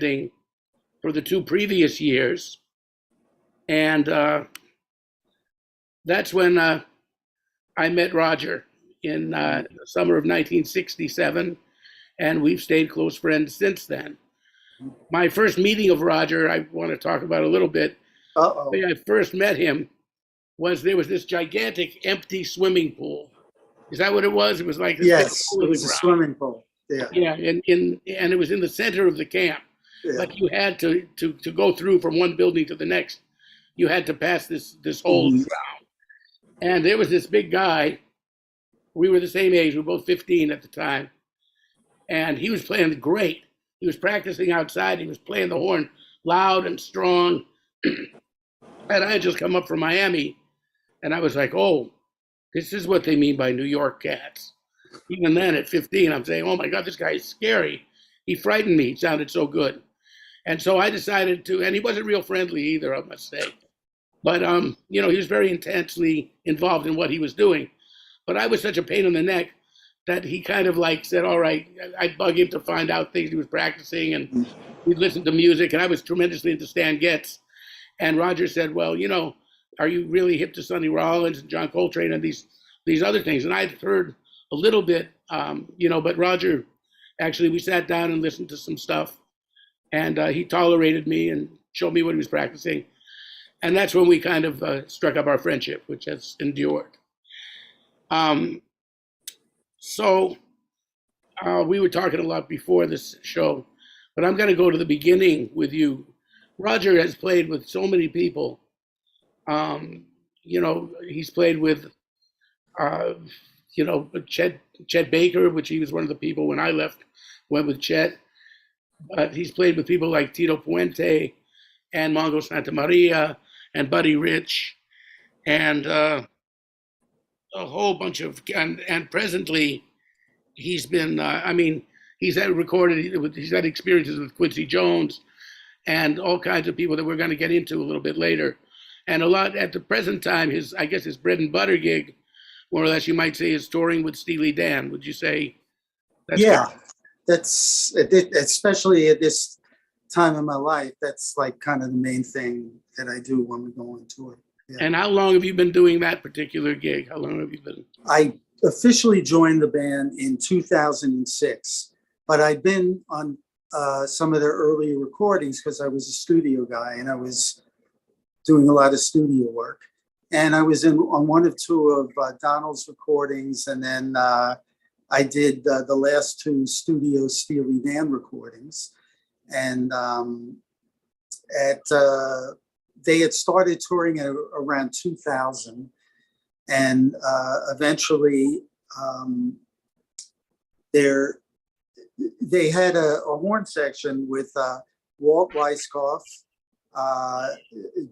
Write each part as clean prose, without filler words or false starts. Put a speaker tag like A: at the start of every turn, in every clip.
A: bartending for the 2 previous years. And that's when I met Roger in the summer of 1967, and we've stayed close friends since then. My first meeting of Roger, I want to talk about a little bit.
B: Uh-oh.
A: The way I first met him was there was this gigantic empty swimming pool. Is that what it was? It was like this
B: Yes,
A: big
B: it was a swimming pool. Yeah.
A: Yeah, and it was in the center of the camp.
B: Yeah.
A: Like you had to go through from one building to the next. You had to pass this whole ground. And there was this big guy. We were the same age. We were both 15 at the time. And he was playing great. He was practicing outside. He was playing the horn loud and strong. And I had just come up from Miami. And I was like, oh, this is what they mean by New York cats. Even then at 15, I'm saying, oh my God, this guy is scary. He frightened me. He sounded so good. And so I decided to, and he wasn't real friendly either, I must say. But, he was very intensely involved in what he was doing. But I was such a pain in the neck that he kind of like said, all right, I'd bug him to find out things he was practicing, and we'd listen to music. And I was tremendously into Stan Getz. And Roger said, well, are you really hip to Sonny Rollins and John Coltrane and these other things? And I'd heard a little bit, but Roger, actually, we sat down and listened to some stuff. And he tolerated me and showed me what he was practicing. And that's when we kind of struck up our friendship, which has endured. So we were talking a lot before this show, but I'm going to go to the beginning with you. Roger has played with so many people. He's played with, Chet Baker, which he was one of the people when I went with Chet. But he's played with people like Tito Puente and Mongo Santamaria and Buddy Rich and a whole bunch of, and presently he's been, he's had experiences with Quincy Jones and all kinds of people that we're going to get into a little bit later. And a lot at the present time, his bread and butter gig, more or less, you might say, is touring with Steely Dan. Would you say?
B: Yeah, that's, especially at this time in my life, that's like kind of the main thing that I do when we go on tour. Yeah.
A: And how long have you been doing that particular gig? How long have you been?
B: I officially joined the band in 2006, but I'd been on some of their early recordings because I was a studio guy and I was doing a lot of studio work. And I was on one of two of Donald's recordings, and then I did the last two studio Steely Dan recordings. And they had started touring at around 2000, and eventually they had a horn section with Walt Weiskopf,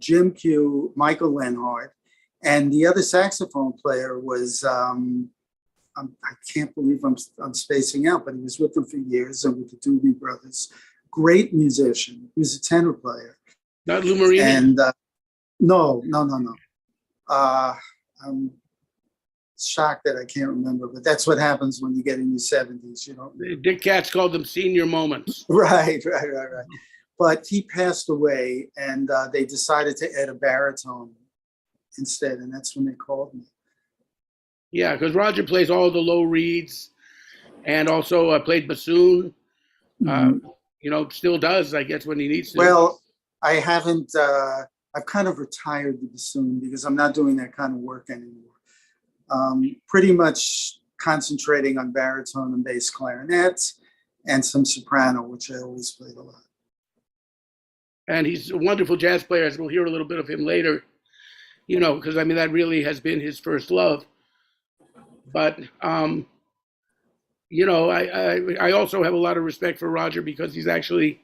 B: Jim Q, Michael Lenhart, and the other saxophone player was I can't believe I'm spacing out, but he was with them for years and with the Doobie Brothers. Great musician. He was a tenor player.
A: Not Lou Marini?
B: And no. I'm shocked that I can't remember, but that's what happens when you get in your 70s,
A: Dick Katz called them senior moments.
B: Right. But he passed away, and they decided to add a baritone instead, and that's when they called me.
A: Yeah, because Roger plays all the low reeds, and also played bassoon. Still does, I guess, when he needs to.
B: Well, I haven't. I've kind of retired the bassoon because I'm not doing that kind of work anymore. Pretty much concentrating on baritone and bass clarinet, and some soprano, which I always played a lot.
A: And he's a wonderful jazz player, as we'll hear a little bit of him later. Because that really has been his first love. But I also have a lot of respect for Roger because he's actually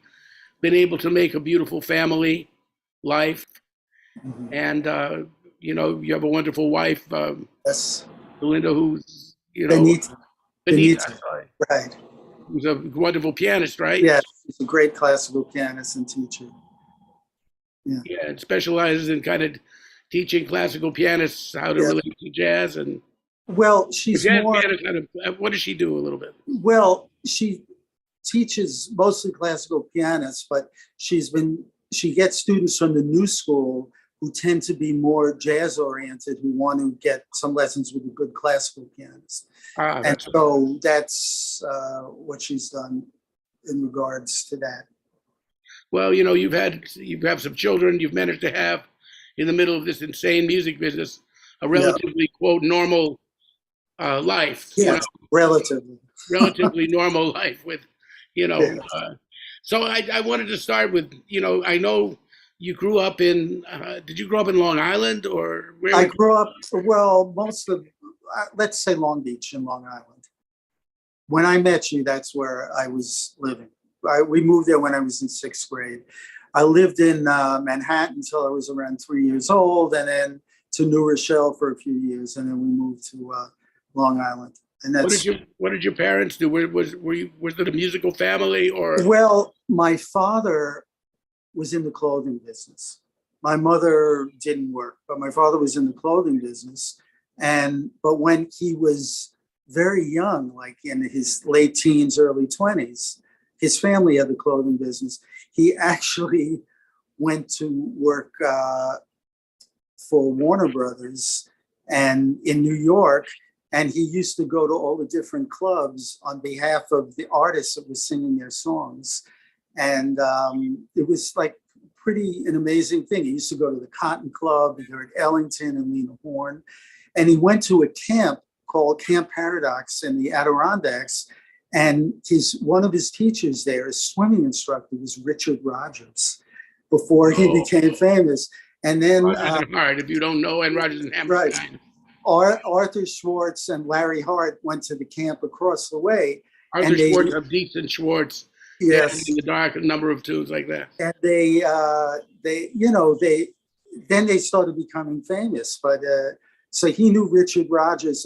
A: been able to make a beautiful family life. Mm-hmm. And, you have a wonderful wife,
B: yes,
A: Belinda, who's,
B: Benita. Right.
A: Who's a wonderful pianist, right?
B: Yeah, she's a great classical pianist and teacher.
A: Yeah, and specializes in kind of teaching classical pianists how to relate to jazz. And
B: well, she's
A: jazz
B: more.
A: Pianist, what does she do a little bit?
B: Well, she teaches mostly classical pianists, but she gets students from the new school who tend to be more jazz oriented, who want to get some lessons with a good classical pianist. And so that's what she's done in regards to that.
A: Well, you know, you have some children. You've managed to have, in the middle of this insane music business, a relatively quote normal life.
B: Yeah, you know,
A: relatively normal life with, you know. Yeah. So I wanted to start with, you know, I know you grew up in. Did you grow up in Long Island or where?
B: I grew up, well, most of, let's say Long Beach in Long Island. When I met you, that's where I was living. We moved there when I was in 6th grade. I lived in Manhattan until I was around 3 years old, and then to New Rochelle for a few years, and then we moved to Long Island. And that's
A: what did your parents do? Was it a musical family or?
B: Well, my father was in the clothing business. My mother didn't work, but my father was in the clothing business. But when he was very young, like in his late teens, early 20s, his family had the clothing business. He actually went to work for Warner Brothers and in New York, and he used to go to all the different clubs on behalf of the artists that were singing their songs. And it was like an amazing thing. He used to go to the Cotton Club, he heard Ellington and Lena Horne, and he went to a camp called Camp Paradox in the Adirondacks. And one of his teachers there, his swimming instructor, was Richard Rodgers before he became famous. And then
A: hard if you don't know, and Rodgers and Hammerstein.
B: Right. Arthur Schwartz and Larry Hart went to the camp across the way.
A: Arthur Schwartz of Dietz and Schwartz.
B: Yes.
A: In the Dark, a number of tunes like that.
B: And then they started becoming famous. But so he knew Richard Rodgers.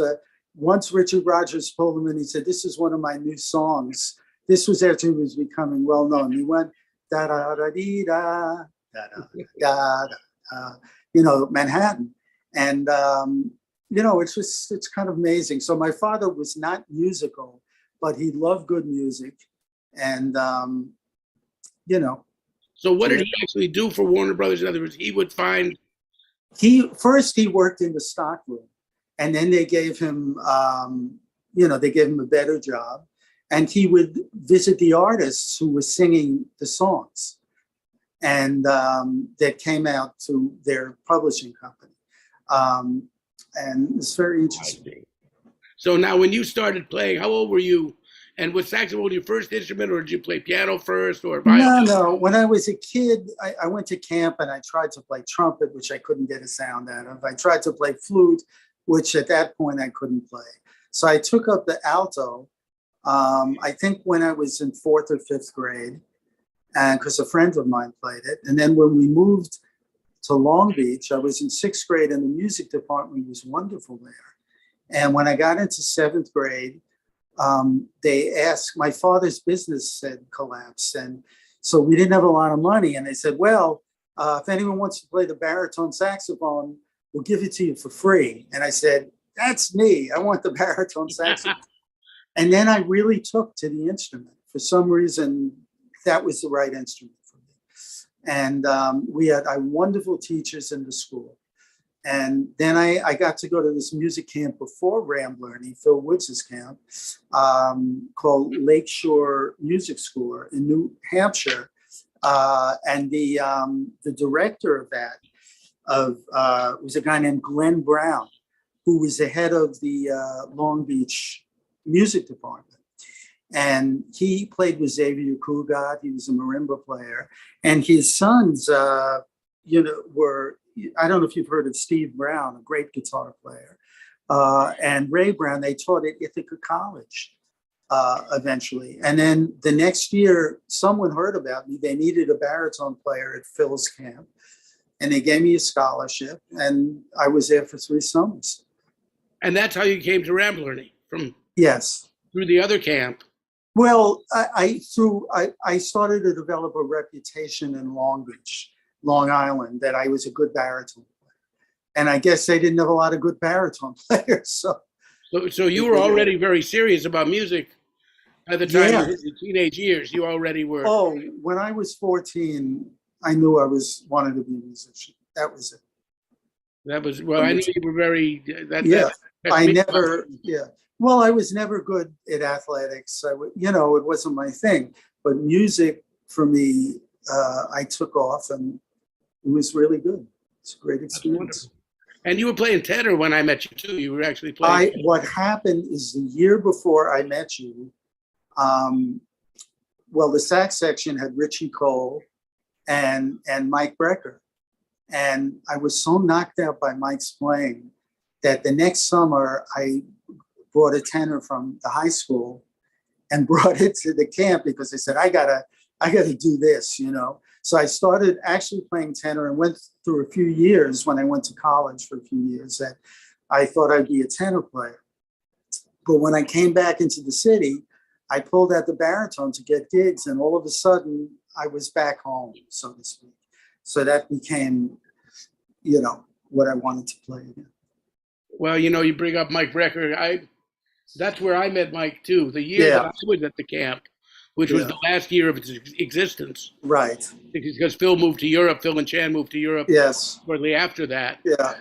B: Once Richard Rodgers pulled him in, he said, "This is one of my new songs." This was after he was becoming well known. He went da da da dee da da da da, Manhattan, and it's kind of amazing. So my father was not musical, but he loved good music, and
A: So what did he actually do for Warner Brothers? In other words, he would find.
B: He worked in the stockroom. And then they gave him, a better job. And he would visit the artists who were singing the songs and that came out to their publishing company. And it's very interesting.
A: So now when you started playing, how old were you? And was saxophone your first instrument, or did you play piano first or violin?
B: No. When I was a kid, I went to camp and I tried to play trumpet, which I couldn't get a sound out of. I tried to play flute, which at that point I couldn't play. So I took up the alto, I think when I was in 4th or 5th grade, and because a friend of mine played it. And then when we moved to Long Beach, I was in 6th grade and the music department was wonderful there. And when I got into 7th grade, they asked, my father's business had collapsed. And so we didn't have a lot of money. And they said, well, if anyone wants to play the baritone saxophone, we'll give it to you for free. And I said, that's me. I want the baritone saxophone. And then I really took to the instrument. For some reason, that was the right instrument for me. And we had wonderful teachers in the school. And then I got to go to this music camp before Ramb Learning, Phil Woods' camp, called Lakeshore Music School in New Hampshire. And the director of that was a guy named Glenn Brown, who was the head of the Long Beach music department. And he played with Xavier Cugat. He was a marimba player. And his sons, were, I don't know if you've heard of Steve Brown, a great guitar player, and Ray Brown. They taught at Ithaca College eventually. And then the next year, someone heard about me. They needed a baritone player at Phil's camp. And they gave me a scholarship, and I was there for 3 summers.
A: And that's how you came to Ramb Learning
B: Yes.
A: Through the other camp.
B: Well, I started to develop a reputation in Long Beach, Long Island, that I was a good baritone player. And I guess they didn't have a lot of good baritone players. So
A: you were already very serious about music By the time you
B: Yeah.
A: hit your teenage years, you already were.
B: Oh, when I was 14, I knew I wanted to be a musician. That was it.
A: That was, well, I knew you were very,
B: Yeah,
A: that's
B: I
A: me.
B: never, yeah. Well, I was never good at athletics. It wasn't my thing. But music for me, I took off and it was really good. It's a great
A: That's
B: experience.
A: wonderful. And you were playing tenor when I met you too. You were actually playing.
B: What happened is the year before I met you, well, the sax section had Richie Cole and Mike Brecker. And I was so knocked out by Mike's playing that the next summer I brought a tenor from the high school and brought it to the camp because I said, I gotta do this, So I started actually playing tenor and went through a few years when I went to college for a few years that I thought I'd be a tenor player. But when I came back into the city, I pulled out the baritone to get gigs, and all of a sudden I was back home, so to speak. So that became, what I wanted to play again.
A: Well, you bring up Mike Brecker. That's where I met Mike too. The year that I was at the camp, which was the last year of its existence.
B: Right.
A: Because Phil moved to Europe. Phil and Chan moved to Europe.
B: Yes.
A: Shortly after that.
B: Yeah.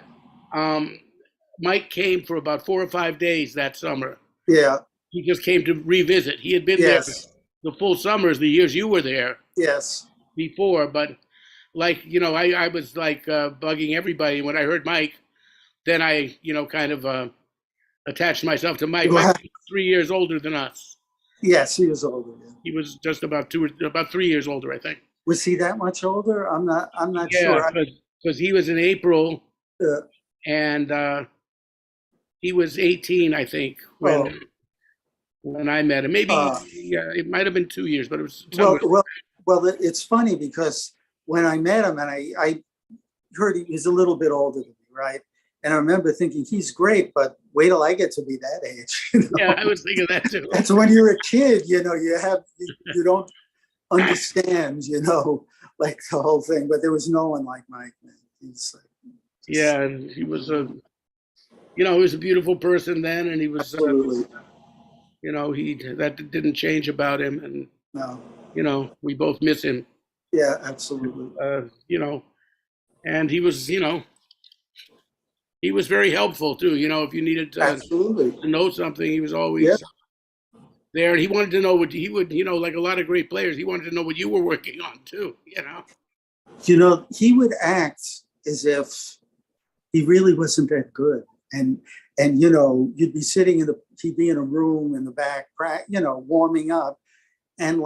A: Mike came for about 4 or 5 days that summer.
B: Yeah.
A: He just came to revisit. He had been there the full summers, the years you were there.
B: Yes.
A: Before, but I was bugging everybody when I heard Mike. Then I, kind of attached myself to Mike. Mike was 3 years older than us.
B: Yes, he was older. Yeah.
A: He was just about 3 years older, I think.
B: Was he that much older? I'm not
A: sure.
B: Yeah,
A: because he was in April, and he was 18, I think, when I met him. Maybe it might have been 2 years, but it was.
B: Well, it's funny because when I met him, and I heard he was a little bit older than me, right? And I remember thinking, he's great, but wait till I get to be that age.
A: Yeah, I was thinking that too.
B: That's when you're a kid, you don't understand, like the whole thing. But there was no one like Mike, man. He's
A: yeah, and he was he was a beautiful person then, and he was
B: absolutely.
A: That didn't change about him, and
B: no.
A: We both miss him.
B: Yeah, absolutely.
A: And he was, he was very helpful too. If you needed to know something, he was always there. And he wanted to know what he would, like a lot of great players, he wanted to know what you were working on too.
B: He would act as if he really wasn't that good, and you'd be sitting he'd be in a room in the back, warming up, and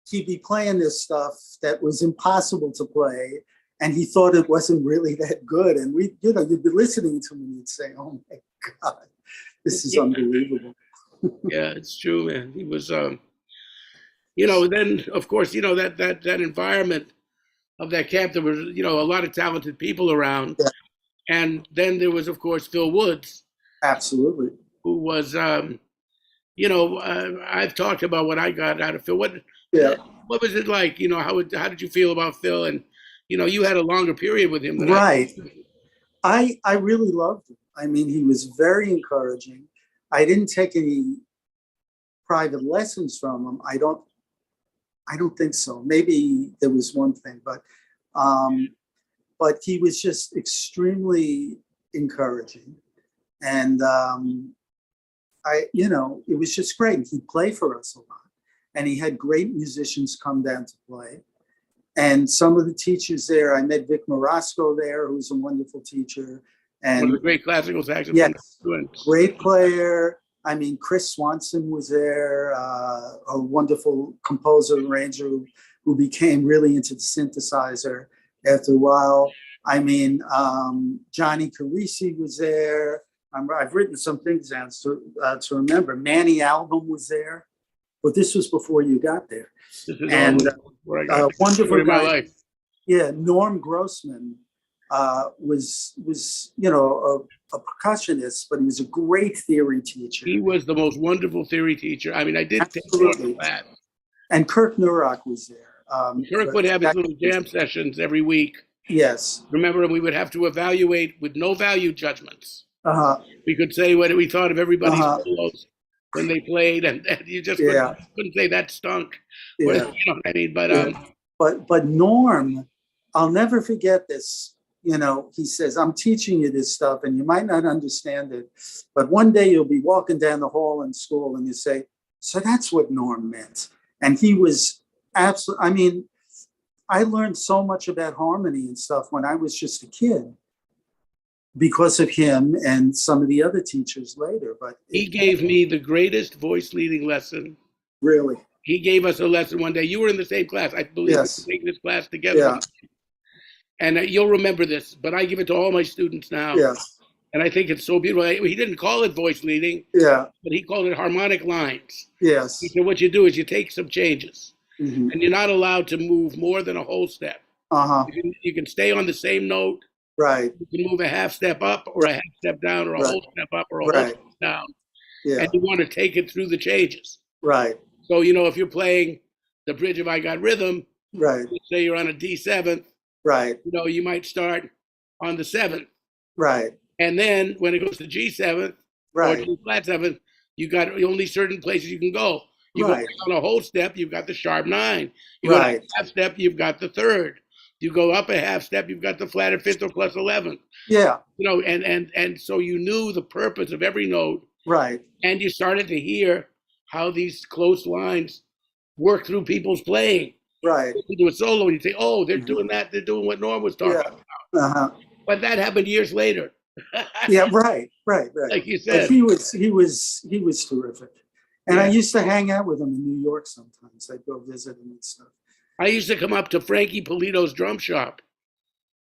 B: he'd be playing this stuff that was impossible to play. And he thought it wasn't really that good. And you'd be listening to him and you'd say, oh my God, this is unbelievable.
A: Yeah, it's true, man. He was, then of course, that environment of that camp, there was, a lot of talented people around.
B: Yeah.
A: And then there was, of course, Phil Woods.
B: Absolutely.
A: Who was, I've talked about what I got out of Phil. What was it like? How did you feel about Phil? And, you had a longer period with him.
B: Right. I really loved him. I mean, he was very encouraging. I didn't take any private lessons from him. I don't think so. Maybe there was one thing, but he was just extremely encouraging. And it was just great. He'd play for us a lot. And he had great musicians come down to play. And some of the teachers there, I met Vic Morosco there, who's a wonderful teacher. And
A: one of the great classical saxophonists.
B: Yes, great player. I mean, Chris Swanson was there, a wonderful composer, arranger who became really into the synthesizer after a while. I mean, Johnny Carisi was there. I've written some things down to remember. Manny Album was there, but this was before you got there. And wonderful guy. Yeah, Norm Grossman was a percussionist, but he was a great theory teacher.
A: He was the most wonderful theory teacher. I mean, I did take that.
B: And Kirk Nurok was there.
A: Kirk would have his little jam sessions every week.
B: Yes.
A: Remember, we would have to evaluate with no value judgments. We could say what we thought of everybody's solos. when they played, and you just
B: Yeah,
A: couldn't say that stunk. Or,
B: yeah,
A: you know what I mean? But
B: yeah. But Norm, I'll never forget this. You know, he says, I'm teaching you this stuff and you might not understand it, but one day you'll be walking down the hall in school and you say, so that's what Norm meant. And he was absolutely, I mean, I learned so much about harmony and stuff when I was just a kid because of him and some of the other teachers later. But
A: he
B: it
A: gave me the greatest voice leading lesson.
B: really,
A: He gave us a lesson one day. You were in the same class. I believe we
B: yes,
A: were taking this class together.
B: yeah,
A: And you'll remember this, but I give it to all my students now.
B: yes,
A: And I think it's so beautiful. He didn't call it voice leading,
B: yeah,
A: but he called it harmonic lines. He
B: yes,
A: said, what you do is you take some changes,
B: hmm,
A: and you're not allowed to move more than a whole step.
B: uh-huh,
A: You can stay on the same note.
B: right,
A: You can move a half step up or a half step down or a
B: right,
A: whole step up or a whole
B: right,
A: step down.
B: yeah,
A: And you want to take it through the changes.
B: right,
A: So, you know, if you're playing the Bridge of I Got Rhythm,
B: right,
A: let's say you're on a D7th,
B: right,
A: you know, you might start on the 7th.
B: right,
A: And then when it goes to G7th or
B: right,
A: G flat 7th, you got only certain places you can go. You go
B: right,
A: down a whole step, you've got the sharp 9. You go down
B: right,
A: a half step, you've got the 3rd. You go up a half step, you've got the flatter 5th or plus 11th.
B: yeah,
A: You know, and so you knew the purpose of every note,
B: right,
A: and you started to hear how these close lines work through people's playing.
B: right,
A: You do a solo, and you say, "Oh, they're
B: mhm,
A: doing that. They're doing what Norm was
B: yeah,
A: talking."
B: uh-huh,
A: But that happened years later.
B: yeah, right, right, right.
A: Like you
B: But
A: said,
B: he was terrific. And I
A: yeah.
B: used to hang out with him in New York sometimes. I'd go visit him and stuff.
A: I used to come up to Frankie Polito's drum shop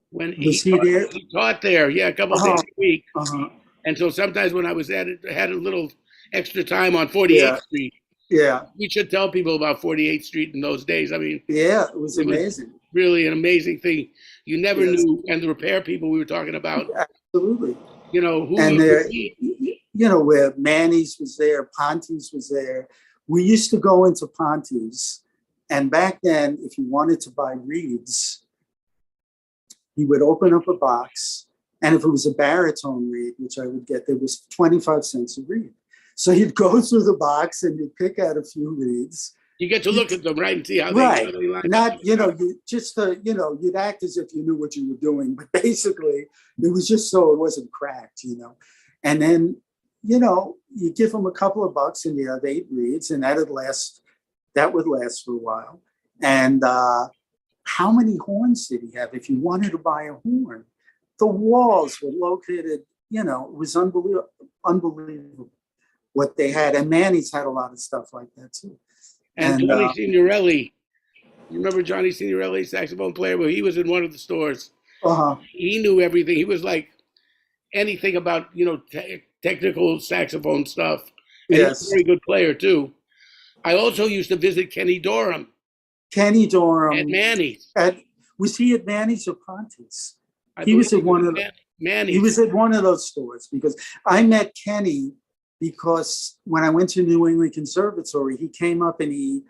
A: when
B: Was he there?
A: he taught there, yeah, a couple of days
B: Oh,
A: a week.
B: uh-huh.
A: And so sometimes when I was at it, I had a little extra time on
B: Yeah,
A: 48th Street.
B: yeah,
A: We should tell people about 48th Street in those days. I mean,
B: yeah. It was
A: it was
B: amazing.
A: really an amazing thing. You never
B: Yes,
A: knew, and the repair people we were talking about,
B: absolutely.
A: you know, who
B: And
A: you would
B: there,
A: meet.
B: you know, where Manny's was there, Ponte's was there. We used to go into Ponte's, and back then, if you wanted to buy reeds, he would open up a box, and if it was a baritone reed, which I would get, there was 25 cents a reed. So you'd go through the box and you'd pick out a few reeds.
A: You get to look at them, right, and see how
B: Right.
A: they line up.
B: Not, you know, you just, you know, you'd act as if you knew what you were doing, but basically it was just so it wasn't cracked, you know. And then, you know, you give them a couple of bucks and you have 8 reeds, and that would last for a while. And how many horns did he have? If you wanted to buy a horn, the walls were located, you know, it was unbelievable what they had. And Manny's had a lot of stuff like that too.
A: And Johnny Signorelli, you remember Johnny Signorelli, saxophone player? Well, he was in one of the stores.
B: Uh-huh.
A: He knew everything. He was like anything about, you know, technical saxophone stuff. And he was
B: Yes.
A: a very good player too. I also used to visit Kenny Dorham
B: Kenny Dorham.
A: at Manny's.
B: Was he at Manny's or Ponte's?
A: I
B: He was at
A: believe
B: one of
A: Manny's.
B: He was at one of those stores because I met Kenny because when I went to New England Conservatory, he came up and he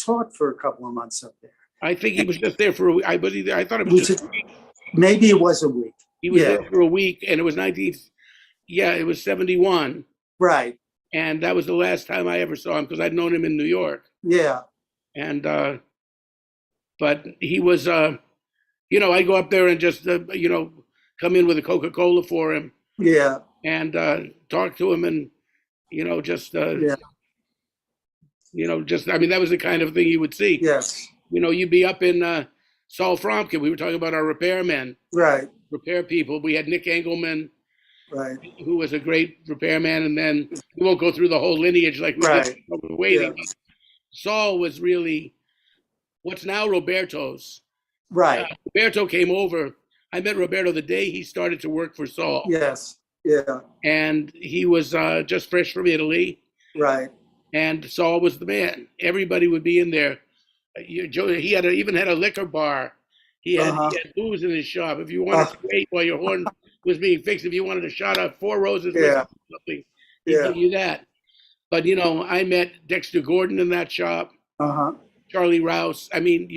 B: taught for a couple of months up there.
A: I think he was just there for a week. I thought it was just a week.
B: Maybe it was a week.
A: He was
B: Yeah.
A: there for a week, and it was it was 71.
B: Right.
A: And that was the last time I ever saw him because I'd known him in New York.
B: Yeah.
A: And, but he was, you know, I go up there and just, you know, come in with a Coca-Cola for him
B: Yeah.
A: and talk to him and, you know, just,
B: Yeah.
A: you know, just, I mean, that was the kind of thing you would see.
B: Yes.
A: You know, you'd be up in Saul Fromkin. We were talking about our repairmen,
B: Right.
A: repair people. We had Nick Engelman,
B: Right.
A: who was a great repairman. And then we won't go through the whole lineage like we
B: Right.
A: did while we were waiting.
B: Yeah.
A: Saul was really what's now Roberto's.
B: Right.
A: Roberto came over. I met Roberto the day he started to work for Saul.
B: Yes. Yeah.
A: And he was just fresh from Italy.
B: Right.
A: And Saul was the man. Everybody would be in there. He even had a liquor bar. He had booze in his shop. If you wanted to wait while your horn was being fixed, if you wanted a shot of Four Roses or something, he'd give you that. But, you know, I met Dexter Gordon in that shop.
B: Uh-huh.
A: Charlie Rouse. I mean,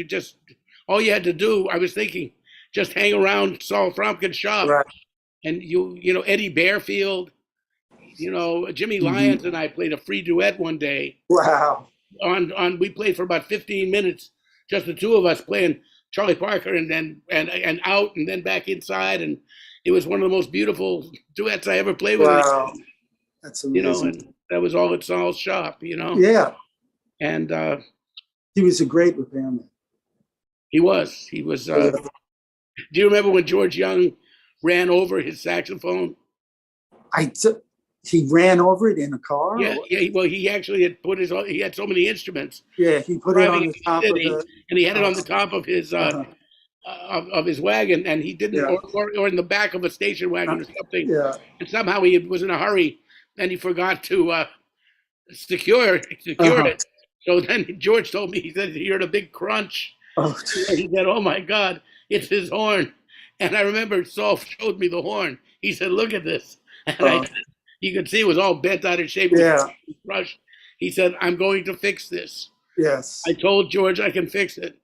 A: all you had to do, I was thinking, just hang around Saul Fromkin's shop.
B: Right.
A: And you know, Eddie Bearfield, Jimmy Lyons and I played a free duet one day.
B: Wow.
A: We played for about 15 minutes, just the two of us playing Charlie Parker and then and out and then back inside, and it was one of the most beautiful duets I ever played with.
B: Wow. That's amazing.
A: And that was all at Saul's shop.
B: Yeah.
A: And
B: he was a great repairman.
A: He was. Do you remember when George Young ran over his saxophone?
B: He ran over it in a car?
A: Yeah. Well, he actually had he had so many instruments.
B: Yeah, he put it on the top of
A: and he had it on the top of his of his wagon, and he didn't, or in the back of a station wagon or something.
B: Yeah.
A: And somehow he was in a hurry, and he forgot to secure it. So then George told me, he said he heard a big crunch.
B: Oh,
A: he said, "Oh my God, it's his horn." And I remember Saul showed me the horn. He said, "Look at this." And you could see it was all bent out of shape.
B: Yeah.
A: Crushed. He said, "I'm going to fix this."
B: Yes.
A: I told George I can fix it,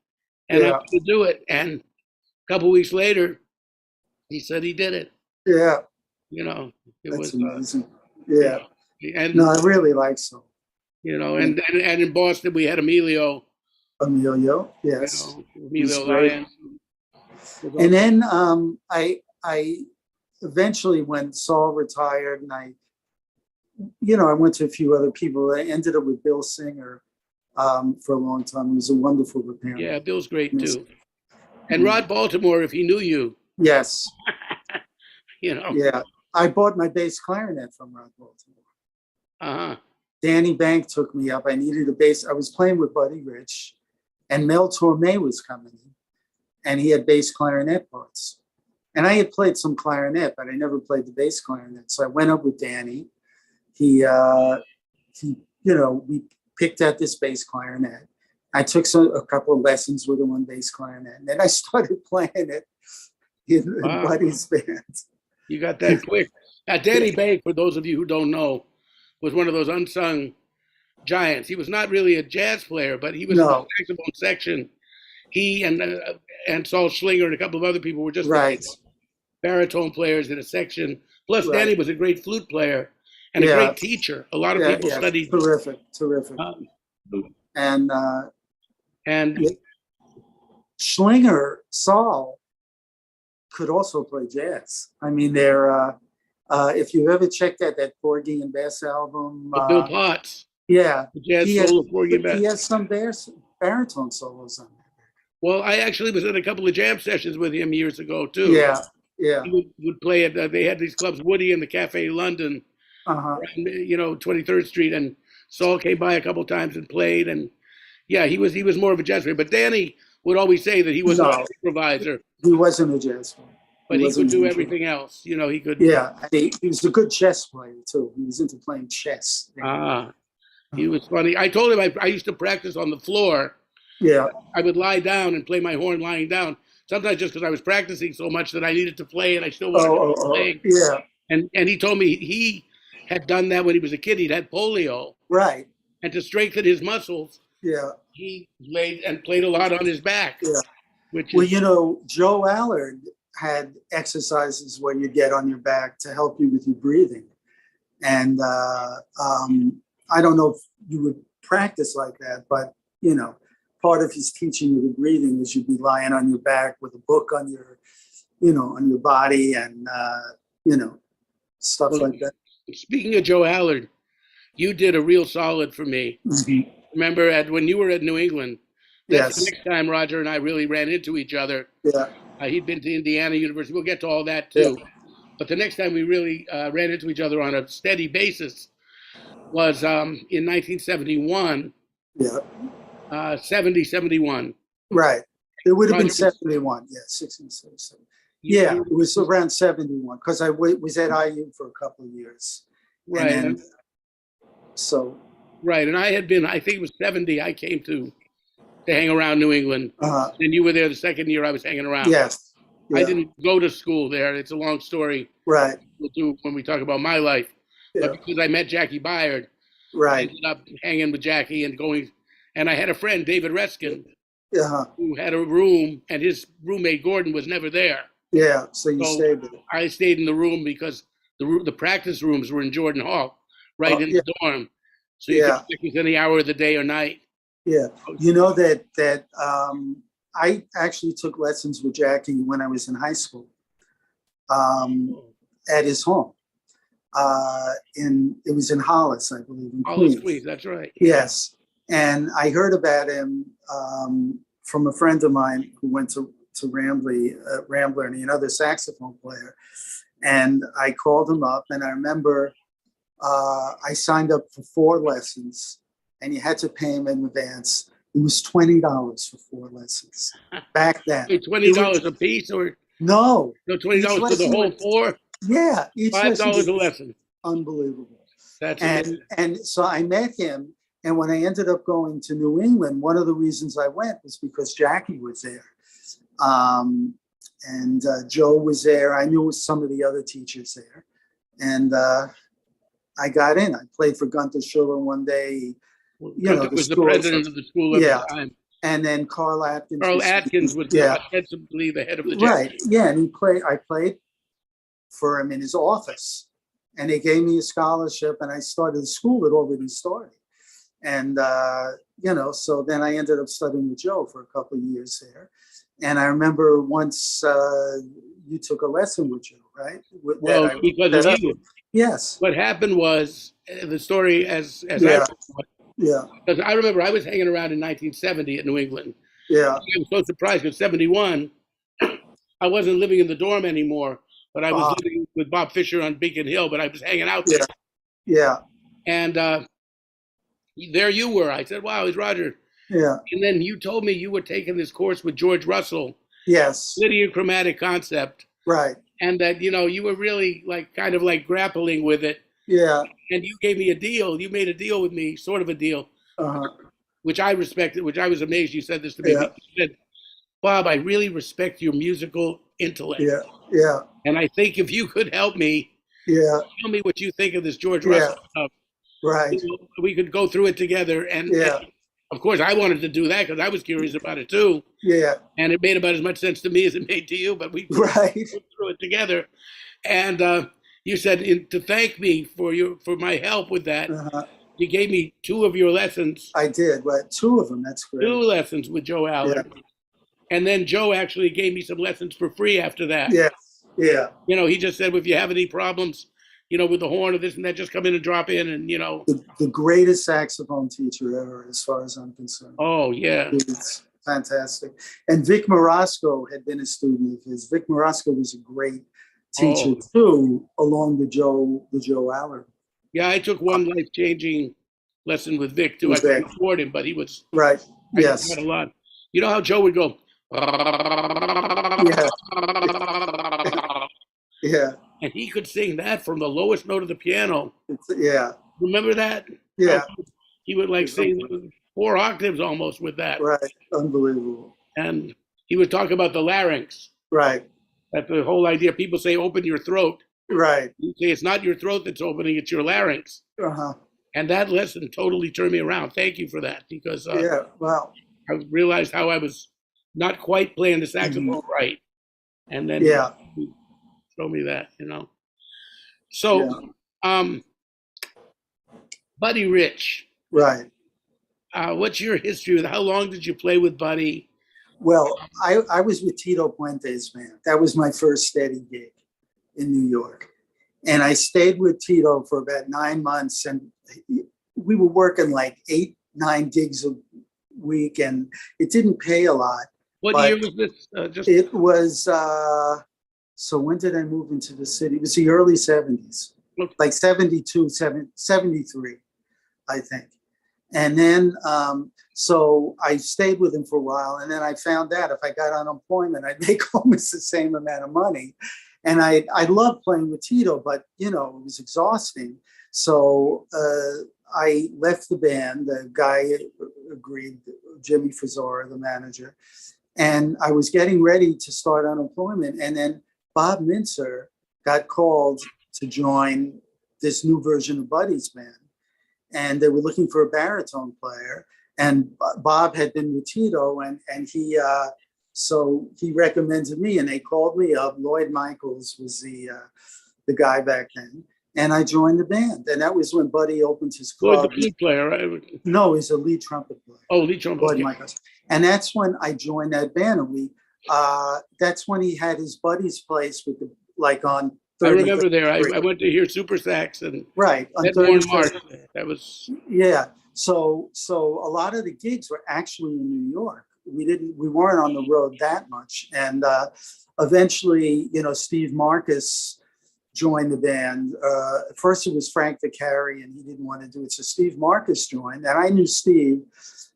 A: and I'm going to do it. And a couple of weeks later, he said he did it.
B: Yeah.
A: That's
B: amazing. Yeah.
A: And
B: no, I really like so.
A: And in Boston we had Emilio.
B: Emilio, yes.
A: Emilio Lyons.
B: And then I eventually, when Saul retired, and I went to a few other people. I ended up with Bill Singer for a long time. He was a wonderful repairman.
A: Yeah, Bill's great too. And Rod Baltimore, if he knew you.
B: Yes.
A: Yeah.
B: I bought my bass clarinet from Rod Baltimore. Danny Bank took me up. I needed a bass. I was playing with Buddy Rich, and Mel Torme was coming in, and he had bass clarinet parts. And I had played some clarinet, but I never played the bass clarinet. So I went up with Danny. We picked out this bass clarinet. I took a couple of lessons with him on bass clarinet, and then I started playing it in Buddy's band.
A: You got that quick. Danny Bank, for those of you who don't know, was one of those unsung giants. He was not really a jazz player, but he was in the saxophone section. He and Saul Schlinger and a couple of other people were just baritone players in a section. Plus, Danny was a great flute player and a great teacher. A lot of people studied.
B: Terrific. And Schlinger, Saul, could also play jazz. I mean, if you've ever checked out that Porgy and Bess album,
A: Bill Potts.
B: Yeah,
A: he
B: has some baritone solos on there.
A: Well, I actually was at a couple of jam sessions with him years ago too.
B: Yeah.
A: He would play at. They had these clubs, Woody and the Cafe London, 23rd Street, and Saul came by a couple of times and played. And he was more of a jazz player. But Danny would always say that he was not an improviser.
B: He wasn't a jazz player.
A: But he could do everything else. He could.
B: Yeah, he was a good chess player too. He was into playing chess.
A: He was funny. I told him I used to practice on the floor.
B: Yeah.
A: I would lie down and play my horn lying down. Sometimes just because I was practicing so much that I needed to play and I still wanted to play.
B: Yeah.
A: And he told me he had done that when he was a kid. He'd had polio.
B: Right.
A: And to strengthen his muscles, he laid and played a lot on his back.
B: Yeah. Joe Allard had exercises where you get on your back to help you with your breathing. And I don't know if you would practice like that, but, part of his teaching you the breathing is you'd be lying on your back with a book on your, on your body and, stuff like that.
A: Speaking of Joe Allard, you did a real solid for me.
B: Mm-hmm.
A: Remember when you were at New England? That's the next time Roger and I really ran into each other.
B: Yeah.
A: He'd been to Indiana University. We'll get to all that too. Yeah. But the next time we really ran into each other on a steady basis was in 1971.
B: Yeah.
A: 71.
B: Right. It would have been 71. Yeah, 67. Yeah, it was around 71 because I was at IU for a couple of years.
A: Right.
B: And
A: right. And I had been, I think it was 70, I came to hang around New England. And you were there the second year I was hanging around.
B: Yes. Yeah.
A: I didn't go to school there. It's a long story.
B: Right.
A: We'll do when we talk about my life.
B: Yeah.
A: But because I met Jackie Byard,
B: right.
A: I ended up hanging with Jackie and going. And I had a friend, David Reskin, who had a room, and his roommate Gordon was never there.
B: Yeah, so you stayed there.
A: I stayed in the room because the practice rooms were in Jordan Hall, right in
B: yeah,
A: the dorm. So you could practice any hour of the day or night.
B: yeah. You know that I actually took lessons with Jackie when I was in high school, at his home. It was in Hollis, I believe, in
A: Hollis,
B: Queens.
A: Queens, that's right.
B: Yes, and I heard about him from a friend of mine who went to Rambler, and another saxophone player. And I called him up, and I remember I signed up for 4 lessons, and you had to pay him in advance. It was $20 for 4 lessons back then.
A: Wait, $20 a piece, or
B: no?
A: $20 for the whole 4?
B: Yeah, each
A: $5 a lesson.
B: Unbelievable.
A: That's amazing.
B: And so I met him, and when I ended up going to New England, one of the reasons I went was because Jackie was there. And Joe was there. I knew some of the other teachers there. And I got in. I played for Gunther Schuller one day.
A: Gunther was the president of the school at the time.
B: And then Carl Atkins.
A: Carl Atkins was ostensibly the head of the jazz.
B: Right, yeah. And I played for him in his office. And they gave me a scholarship, and I started the school had already started. And, so then I ended up studying with Joe for a couple of years there. And I remember once you took a lesson with Joe, right?
A: Because of you.
B: Yes.
A: What happened was the story as I because I remember I was hanging around in 1970 at New England.
B: Yeah.
A: I was so surprised because 71, I wasn't living in the dorm anymore, but I was living with Bob Fisher on Beacon Hill, but I was hanging out there.
B: Yeah.
A: And there you were. I said, wow, it's Roger.
B: Yeah.
A: And then you told me you were taking this course with George Russell.
B: Yes.
A: Lydian chromatic concept.
B: Right.
A: And that, you were really kind of grappling with it.
B: Yeah.
A: And you gave me a deal. You made a deal with me, sort of a deal, which I respected, which I was amazed you said this to me.
B: Yeah.
A: You said, Bob, I really respect your musical intellect.
B: Yeah. Yeah.
A: And I think if you could help me, tell me what you think of this George Russell stuff.
B: Right.
A: We could go through it together. And of course, I wanted to do that because I was curious about it too.
B: Yeah.
A: And it made about as much sense to me as it made to you, but we went through it together. And you said to thank me for my help with that. You gave me 2 of your lessons.
B: I did, but 2 of them. That's great.
A: 2 lessons with Joe Allard. Yeah. And then Joe actually gave me some lessons for free after that.
B: Yeah. Yeah.
A: He just said, if you have any problems, with the horn or this and that, just come in and drop in and,
B: The greatest saxophone teacher ever, as far as I'm concerned.
A: Oh, yeah.
B: It's fantastic. And Vic Morosco had been a student of his. Vic Morosco was a great teacher too, along the Joe Allard.
A: Yeah, I took one life-changing lesson with Vic too. I couldn't afford him, but he was
B: right.
A: I had a lot. You know how Joe would go?
B: Yeah.
A: And he could sing that from the lowest note of the piano.
B: Yeah.
A: Remember that?
B: Yeah.
A: He would sing 4 octaves almost with that.
B: Right. Unbelievable.
A: And he would talk about the larynx.
B: Right.
A: That the whole idea, people say open your throat.
B: Right.
A: You say it's not your throat that's opening, it's your larynx. And that lesson totally turned me around. Thank you for that, because
B: wow.
A: I realized how I was not quite playing the saxophone right. And then show me that, So, Buddy Rich.
B: Right.
A: What's your history with? How long did you play with Buddy?
B: Well, I was with Tito Puente's band. That was my first steady gig in New York. And I stayed with Tito for about 9 months, and we were working 8-9 gigs a week, and it didn't pay a lot.
A: What year was this?
B: It was, so when did I move into the city? It was the early 70s, 72, 73, I think. And then, so I stayed with him for a while, and then I found out if I got unemployment, I'd make almost the same amount of money. And I loved playing with Tito, but, it was exhausting. So I left the band. The guy agreed, Jimmy Fazora, the manager. And I was getting ready to start unemployment. And then Bob Mintzer got called to join this new version of Buddy's band. And they were looking for a baritone player. And Bob had been with Tito, and he, so he recommended me, and they called me up. Lloyd Michaels was the the guy back then. And I joined the band. And that was when Buddy opened his
A: Lloyd, the
B: club.
A: flute player, right?
B: No, he's a lead trumpet player.
A: Oh, lead trumpet.
B: Lloyd Michaels. And that's when I joined that band. And that's when he had his buddy's place with the, like on 30th.
A: I remember there. I went to hear Super Sax and
B: right on
A: Warren Marsh. That was
B: So a lot of the gigs were actually in New York. We weren't on the road that much. And eventually, Steve Marcus joined the band. First it was Frank Vicari and he didn't want to do it. So Steve Marcus joined. And I knew Steve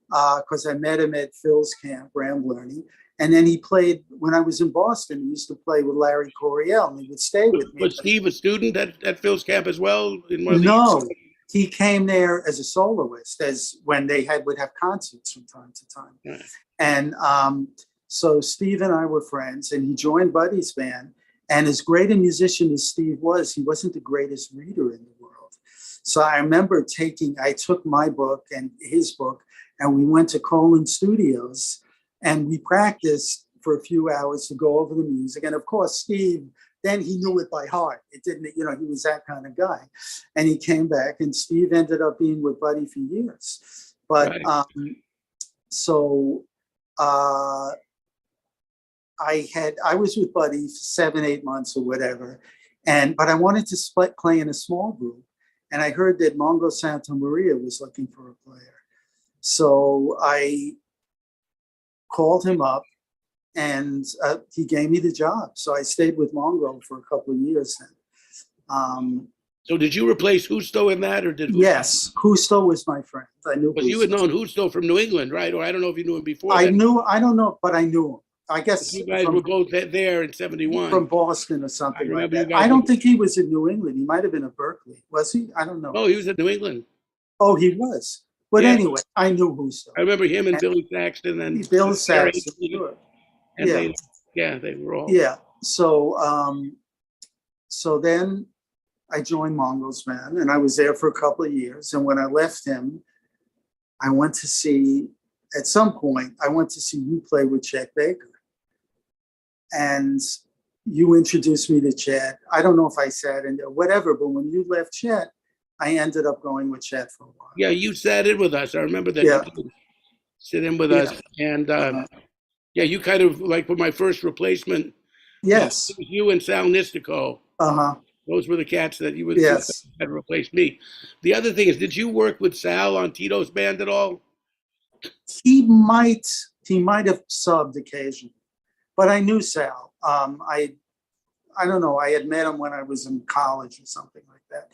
B: because I met him at Phil's camp, Ramblerny. And then he played, when I was in Boston, he used to play with Larry Coryell and he would stay with me.
A: Was Steve a student at Phil's camp as well?
B: No, he came there as a soloist, as when they would have concerts from time to time.
A: Right.
B: And so Steve and I were friends and he joined Buddy's band. And as great a musician as Steve was, he wasn't the greatest reader in the world. So I remember I took my book and his book and we went to Colin Studios and we practiced for a few hours to go over the music. And of course, Steve, then he knew it by heart. It didn't, he was that kind of guy. And he came back and Steve ended up being with Buddy for years. But
A: right.
B: I was with Buddy for 7-8 months or whatever. But I wanted to play in a small group. And I heard that Mongo Santa Maria was looking for a player. So I called him up and he gave me the job. So I stayed with Mongo for a couple of years then.
A: So did you replace Justo in that or did?
B: Yes, Justo was my friend. I knew.
A: But you had known Justo from New England, right? Or I don't know if you knew him before.
B: I don't know, but I knew him. I guess
A: you guys were both there in '71.
B: From Boston or something like that. I don't think he was in New England. He might have been at Berkeley. Was he? I don't know.
A: No, he was in New England.
B: Oh, he was. But anyway, I knew Justo.
A: I remember him and Billy Saxton and
B: Bill Saxton. Sure.
A: And they were all.
B: Yeah. So then I joined Mongo's band and I was there for a couple of years. And when I left him, at some point, I went to see you play with Chet Baker. And you introduced me to Chet. I don't know if I sat in there, whatever, but when you left Chet, I ended up going with Chet for a while.
A: Yeah, you sat in with us. I remember that. Yeah. You sit in with us. And you kind of like were my first replacement.
B: Yes.
A: It was you and Sal Nistico.
B: Uh-huh.
A: Those were the cats that you had replaced me. The other thing is, did you work with Sal on Tito's band at all?
B: He might have subbed occasionally, but I knew Sal. I don't know. I had met him when I was in college or something like that.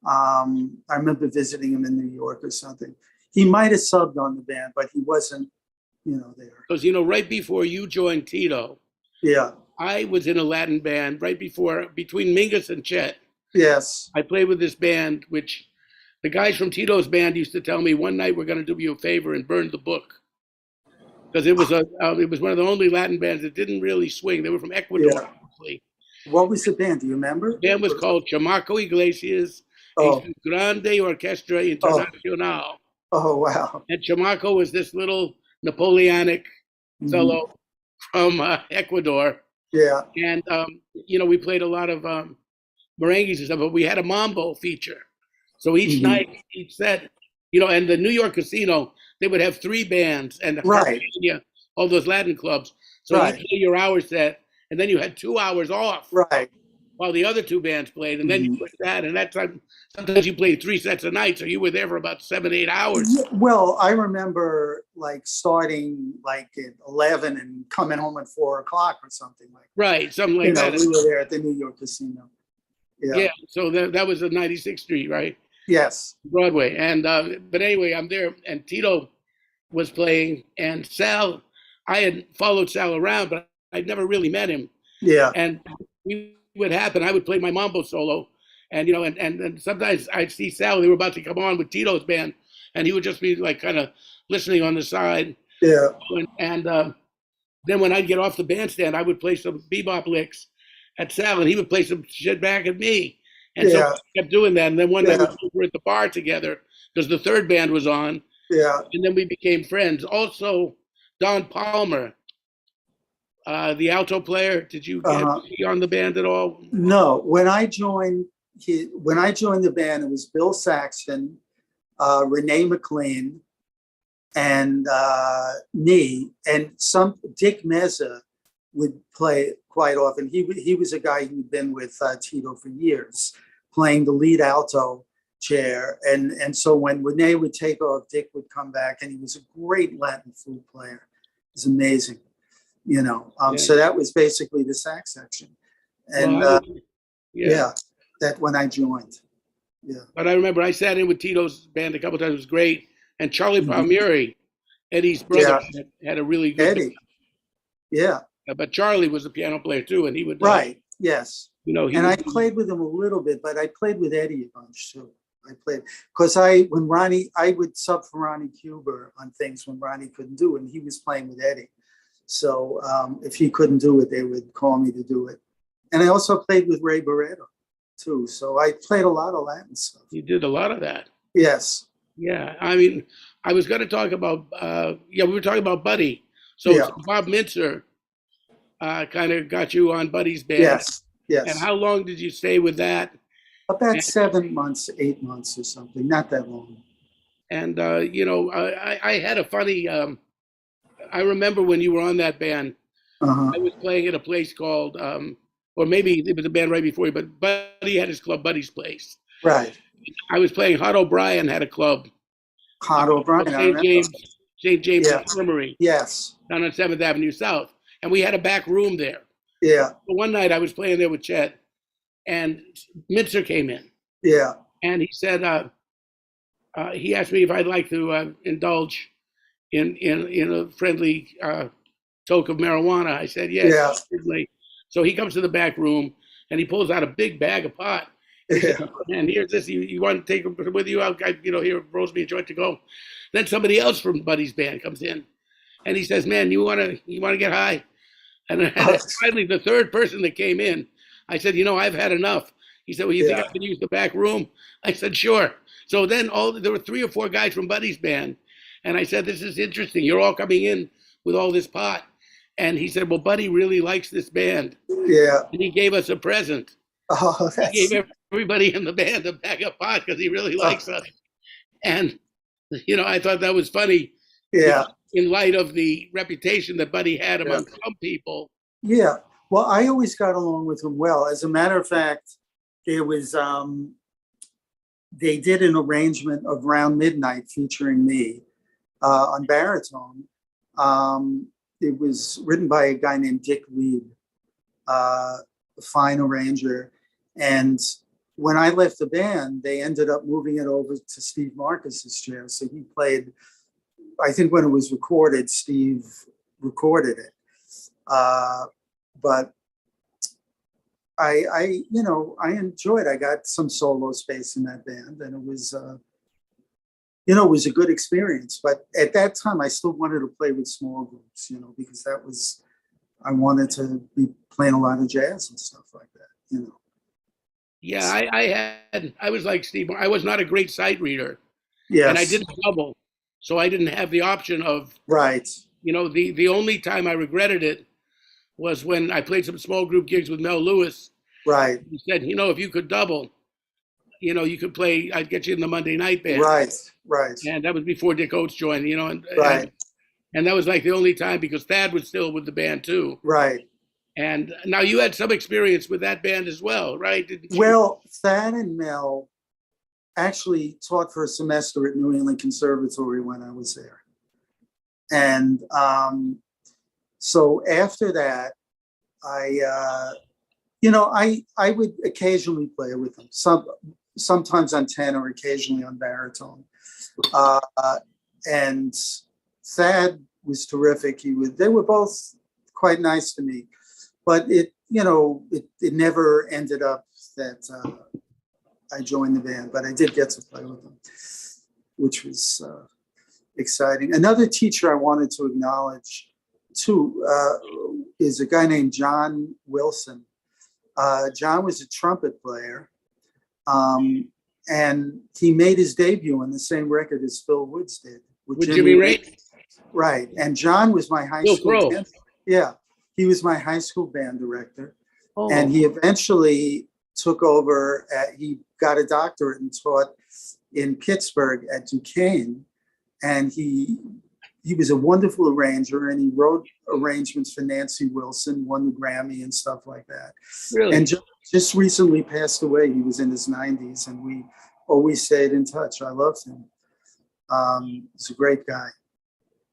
B: I remember visiting him in New York or something. He might have subbed on the band, but he wasn't, there.
A: Because, right before you joined Tito, I was in a Latin band between Mingus and Chet.
B: Yes.
A: I played with this band, which the guys from Tito's band used to tell me one night we're going to do you a favor and burn the book. Because it was one of the only Latin bands that didn't really swing. They were from Ecuador. Yeah.
B: What was the band? Do you remember?
A: The band was called Chamaco Iglesias, Grande Orchestra Internacional.
B: Oh, wow.
A: And Chamaco was this little Napoleonic fellow from Ecuador.
B: Yeah.
A: And, we played a lot of merengues and stuff, but we had a mambo feature. So each night, each set, and the New York Casino, they would have 3 bands and all those Latin clubs. So you play your hour set, and then you had 2 hours off.
B: Right.
A: While the other 2 bands played, and then you played that. And that time, sometimes you played 3 sets a night, so you were there for about 7-8 hours.
B: Yeah, well, I remember starting at 11 and coming home at 4 o'clock or something like that.
A: Right, something like that.
B: We were there at the New York Casino.
A: Yeah. So that was at 96th Street, right?
B: Yes.
A: Broadway. And but anyway, I'm there, and Tito was playing, and Sal. I had followed Sal around, but I'd never really met him.
B: Yeah.
A: And what happened? I would play my mambo solo, and and sometimes I'd see Sal. They were about to come on with Tito's band, and he would just be kind of listening on the side.
B: Yeah.
A: And then when I'd get off the bandstand, I would play some bebop licks at Sal, and he would play some shit back at me. And so I kept doing that. And then one night we were at the bar together because the 3rd band was on.
B: Yeah.
A: And then we became friends. Also, Don Palmer the alto player. Did you get
B: Uh-huh.
A: he on the band at all?
B: No, when I joined the band, it was Bill Saxton, Renee McLean, and me, and some Dick Meza would play quite often. He was a guy who'd been with Tito for years, playing the lead alto chair, and so when Renee would take off, Dick would come back, and he was a great Latin flute player. It was amazing, you know.
A: Yeah.
B: So that was basically the sax section, and
A: Well,
B: yeah, that when I joined, yeah.
A: But I remember I sat in with Tito's band a couple times. It was great. And Charlie
B: Mhm.
A: Palmieri, Eddie's brother, had a really good
B: Eddie, yeah,
A: band. But Charlie was a piano player too, and he would
B: right, yes.
A: you know, he
B: And I
A: would,
B: played with him a little bit, but I played with Eddie a bunch too. I played because I would sub for Ronnie Cuber on things when Ronnie couldn't do it, and he was playing with Eddie. So if he couldn't do it, they would call me to do it. And I also played with Ray Barretto too. So I played a lot of Latin stuff.
A: he did a lot of that.
B: Yes.
A: Yeah, I mean, I was going to talk about we were talking about Buddy. So,
B: Yeah.
A: so Bob Mintzer kind of got you on Buddy's band.
B: Yes. Yes.
A: And how long did you stay with that?
B: About 7 months, 8 months or something. Not that long.
A: And you know, I had a funny. I remember when you were on that band.
B: Uh-huh.
A: I was playing at a place called, or maybe it was a band right before you, but Buddy had his club, Buddy's Place.
B: Right.
A: I was playing. Hot O'Brien had a club.
B: Hot O'Brien.
A: St. James
B: Yeah.
A: Infirmary.
B: Yes.
A: Down on 7th Avenue South, and we had a back room there.
B: Yeah.
A: But one night I was playing there with Chet, and Mintzer came in,
B: Yeah.
A: and he said he asked me if I'd like to indulge in a friendly toke of marijuana. I said yes,
B: Yeah.
A: certainly. So he comes to the back room and he pulls out a big bag of pot. He said, and here's this. You want to take it with you? Here, roast me a joint to go. Then somebody else from Buddy's band comes in, and he says, "Man, you want to get high?" And finally, the third person that came in, I said, "I've had enough." He said, "Well, you think I can use the back room?" I said, "Sure." So then there were 3 or 4 guys from Buddy's band, and I said, "This is interesting. You're all coming in with all this pot." And he said, "Well, Buddy really likes this band."
B: Yeah.
A: And he gave us a present.
B: Oh,
A: He gave everybody in the band a bag of pot because he really likes us. And I thought that was funny.
B: Yeah.
A: In light of the reputation that Buddy had among some people.
B: Yeah. Well, I always got along with him well. As a matter of fact, there was they did an arrangement of Round Midnight featuring me on baritone. It was written by a guy named Dick Reed, a fine arranger. And when I left the band, they ended up moving it over to Steve Marcus's chair. So he played, I think when it was recorded, Steve recorded it. But I enjoyed. I got some solo space in that band, and it was, it was a good experience. But at that time, I still wanted to play with small groups, because I wanted to be playing a lot of jazz and stuff like that,
A: Yeah, I was like Steve. I was not a great sight reader.
B: Yes.
A: And I didn't double, so I didn't have the option of.
B: Right.
A: The only time I regretted it was when I played some small group gigs with Mel Lewis.
B: Right.
A: He said, if you could double, you could play. I'd get you in the Monday night band.
B: Right. Right.
A: And that was before Dick Oates joined.
B: Right.
A: And that was like the only time because Thad was still with the band too.
B: Right.
A: And now you had some experience with that band as well, right? Didn't you?
B: Well, Thad and Mel actually taught for a semester at New England Conservatory when I was there. And so after that, I would occasionally play with them, sometimes on tenor, occasionally on baritone. And Thad was terrific. They were both quite nice to me. But it never ended up that I joined the band, but I did get to play with them, which was exciting. Another teacher I wanted to acknowledge too is a guy named John Wilson. John was a trumpet player, and he made his debut on the same record as Phil Woods did.
A: With Jimmy Ray?
B: Right. And John was my high school mentor. Yeah. He was my high school band director,
A: Oh,
B: and he eventually took over. He got a doctorate and taught in Pittsburgh at Duquesne, and he was a wonderful arranger, and he wrote arrangements for Nancy Wilson, won the Grammy and stuff like that.
A: really?
B: And just recently passed away. He was in his 90s, and we always stayed in touch. I loved him. He's a great guy.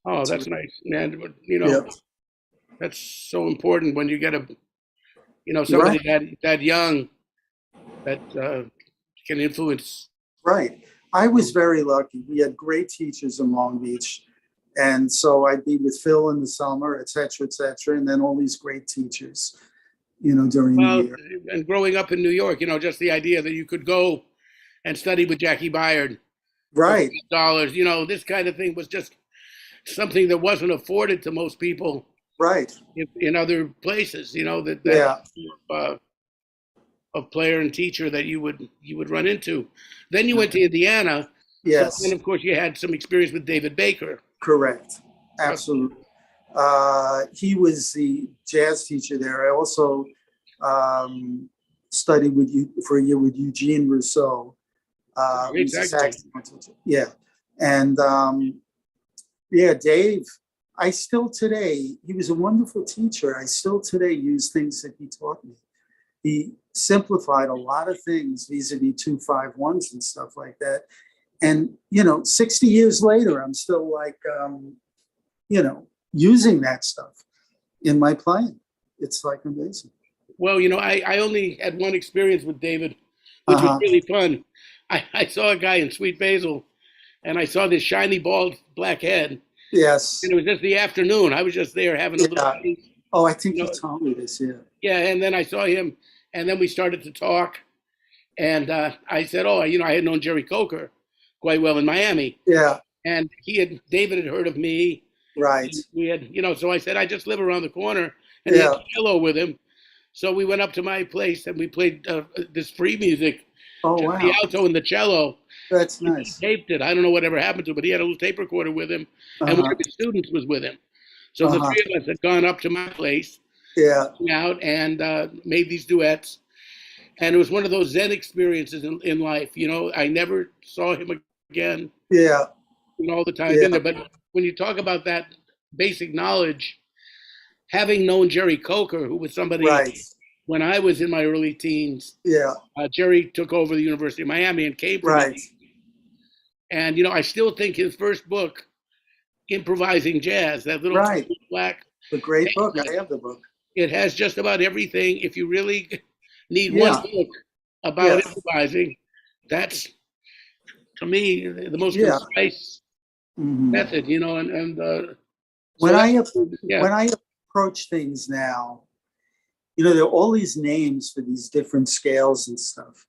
A: Oh, that's nice, man. But, you know, that's so important when you get somebody that young that can influence.
B: Right. I was very lucky. We had great teachers in Long Beach. And so I'd be with Phil in the summer, et cetera, and then all these great teachers, during the year.
A: And growing up in New York, just the idea that you could go and study with Jackie Byard.
B: Right.
A: Dollars, this kind of thing was just something that wasn't afforded to most people.
B: Right.
A: In other places, of player and teacher that you would run into. Then you went to Indiana.
B: Yes.
A: And of course you had some experience with David Baker.
B: Correct. Absolutely. He was the jazz teacher there. I also studied for a year with Eugene Rousseau.
A: Exactly.
B: Yeah. And Dave, I still today, he was a wonderful teacher. I still today use things that he taught me. He simplified a lot of things vis-a-vis 2-5-1s and stuff like that. And, 60 years later, I'm still like, using that stuff in my playing. It's like amazing.
A: Well, I only had one experience with David, which was really fun. I saw a guy in Sweet Basil, and I saw this shiny, bald, black head.
B: Yes.
A: And it was just the afternoon. I was just there having a little.
B: Oh, I think you told me this, yeah.
A: Yeah, and then I saw him, and then we started to talk. And I said, I had known Jerry Coker quite well in Miami.
B: Yeah.
A: And David had heard of me.
B: Right.
A: We had, so I said, I just live around the corner. And he had a cello with him. So we went up to my place, and we played this free music.
B: Oh, wow.
A: The alto and the cello.
B: That's nice.
A: He taped it. I don't know whatever happened to it, but he had a little tape recorder with him, and one of his students was with him. So the three of us had gone up to my place, out and made these duets. And it was one of those Zen experiences in life. I never saw him again.
B: Yeah.
A: All the time in there. But when you talk about that basic knowledge, having known Jerry Coker, who was somebody when I was in my early teens, Jerry took over the University of Miami and came to me. And, I still think his first book, Improvising Jazz, that little black.
B: The great book. I have the book.
A: It has just about everything. If you really need one book about improvising, that's, to me, the most concise method,
B: when I approach things now, there are all these names for these different scales and stuff.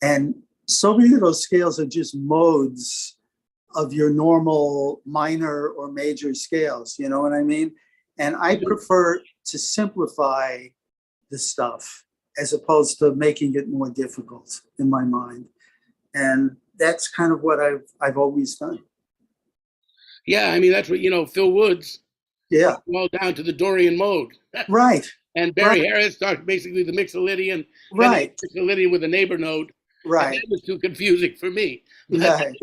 B: And so many of those scales are just modes of your normal minor or major scales, you know what I mean? And I prefer to simplify the stuff as opposed to making it more difficult in my mind. And that's kind of what I've always done.
A: Yeah, I mean, that's what, Phil Woods.
B: Yeah.
A: All down to the Dorian mode.
B: Right.
A: And Barry Harris talked basically the Mixolydian.
B: Right.
A: Mixolydian with a neighbor note.
B: Right.
A: That was too confusing for me.
B: Right.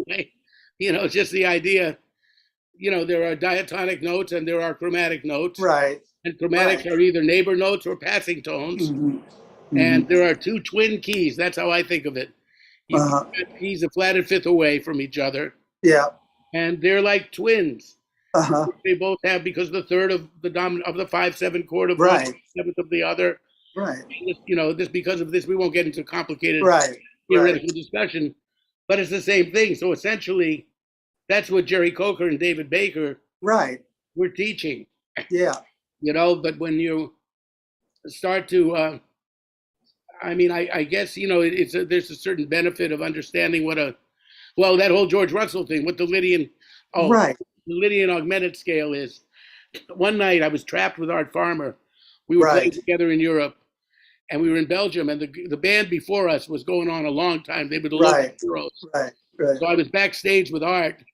A: It's just the idea, there are diatonic notes and there are chromatic notes.
B: Right.
A: And chromatics are either neighbor notes or passing tones. And there are two twin keys. That's how I think of it. Keys a flat and fifth away from each other.
B: Yeah.
A: And they're like twins. They both have, because the third of the dominant of the 5/7 chord of one, seventh of the other.
B: Right.
A: Just because of this, we won't get into complicated theoretical discussion, but it's the same thing. So essentially, that's what Jerry Coker and David Baker were teaching.
B: Yeah.
A: But when you start to, I guess, there's a certain benefit of understanding what that whole George Russell thing, what the Lydian, the Lydian augmented scale is. One night I was trapped with Art Farmer. We were playing together in Europe, and we were in Belgium, and the band before us was going on a long time. They were the local heroes.
B: Right.
A: So I was backstage with Art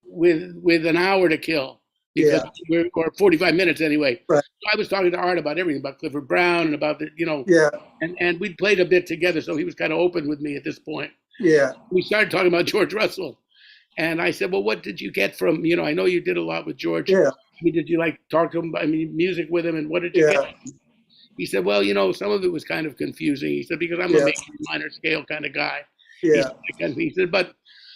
A: with an hour to kill. because
B: Yeah.
A: we're or 45 minutes anyway.
B: Right.
A: So I was talking to Art about everything, about Clifford Brown and about the,
B: Yeah.
A: and we'd played a bit together, so he was kind of open with me at this point.
B: Yeah.
A: We started talking about George Russell, and I said, "Well, what did you get from, I know you did a lot with George.
B: Yeah.
A: I mean, did you like talk to him? I mean, music with him, and what did you
B: Yeah.
A: get?" He said, "Well, some of it was kind of confusing." He said, "Because I'm a
B: Yeah.
A: major minor scale kind of guy."
B: Yeah.
A: He said, "But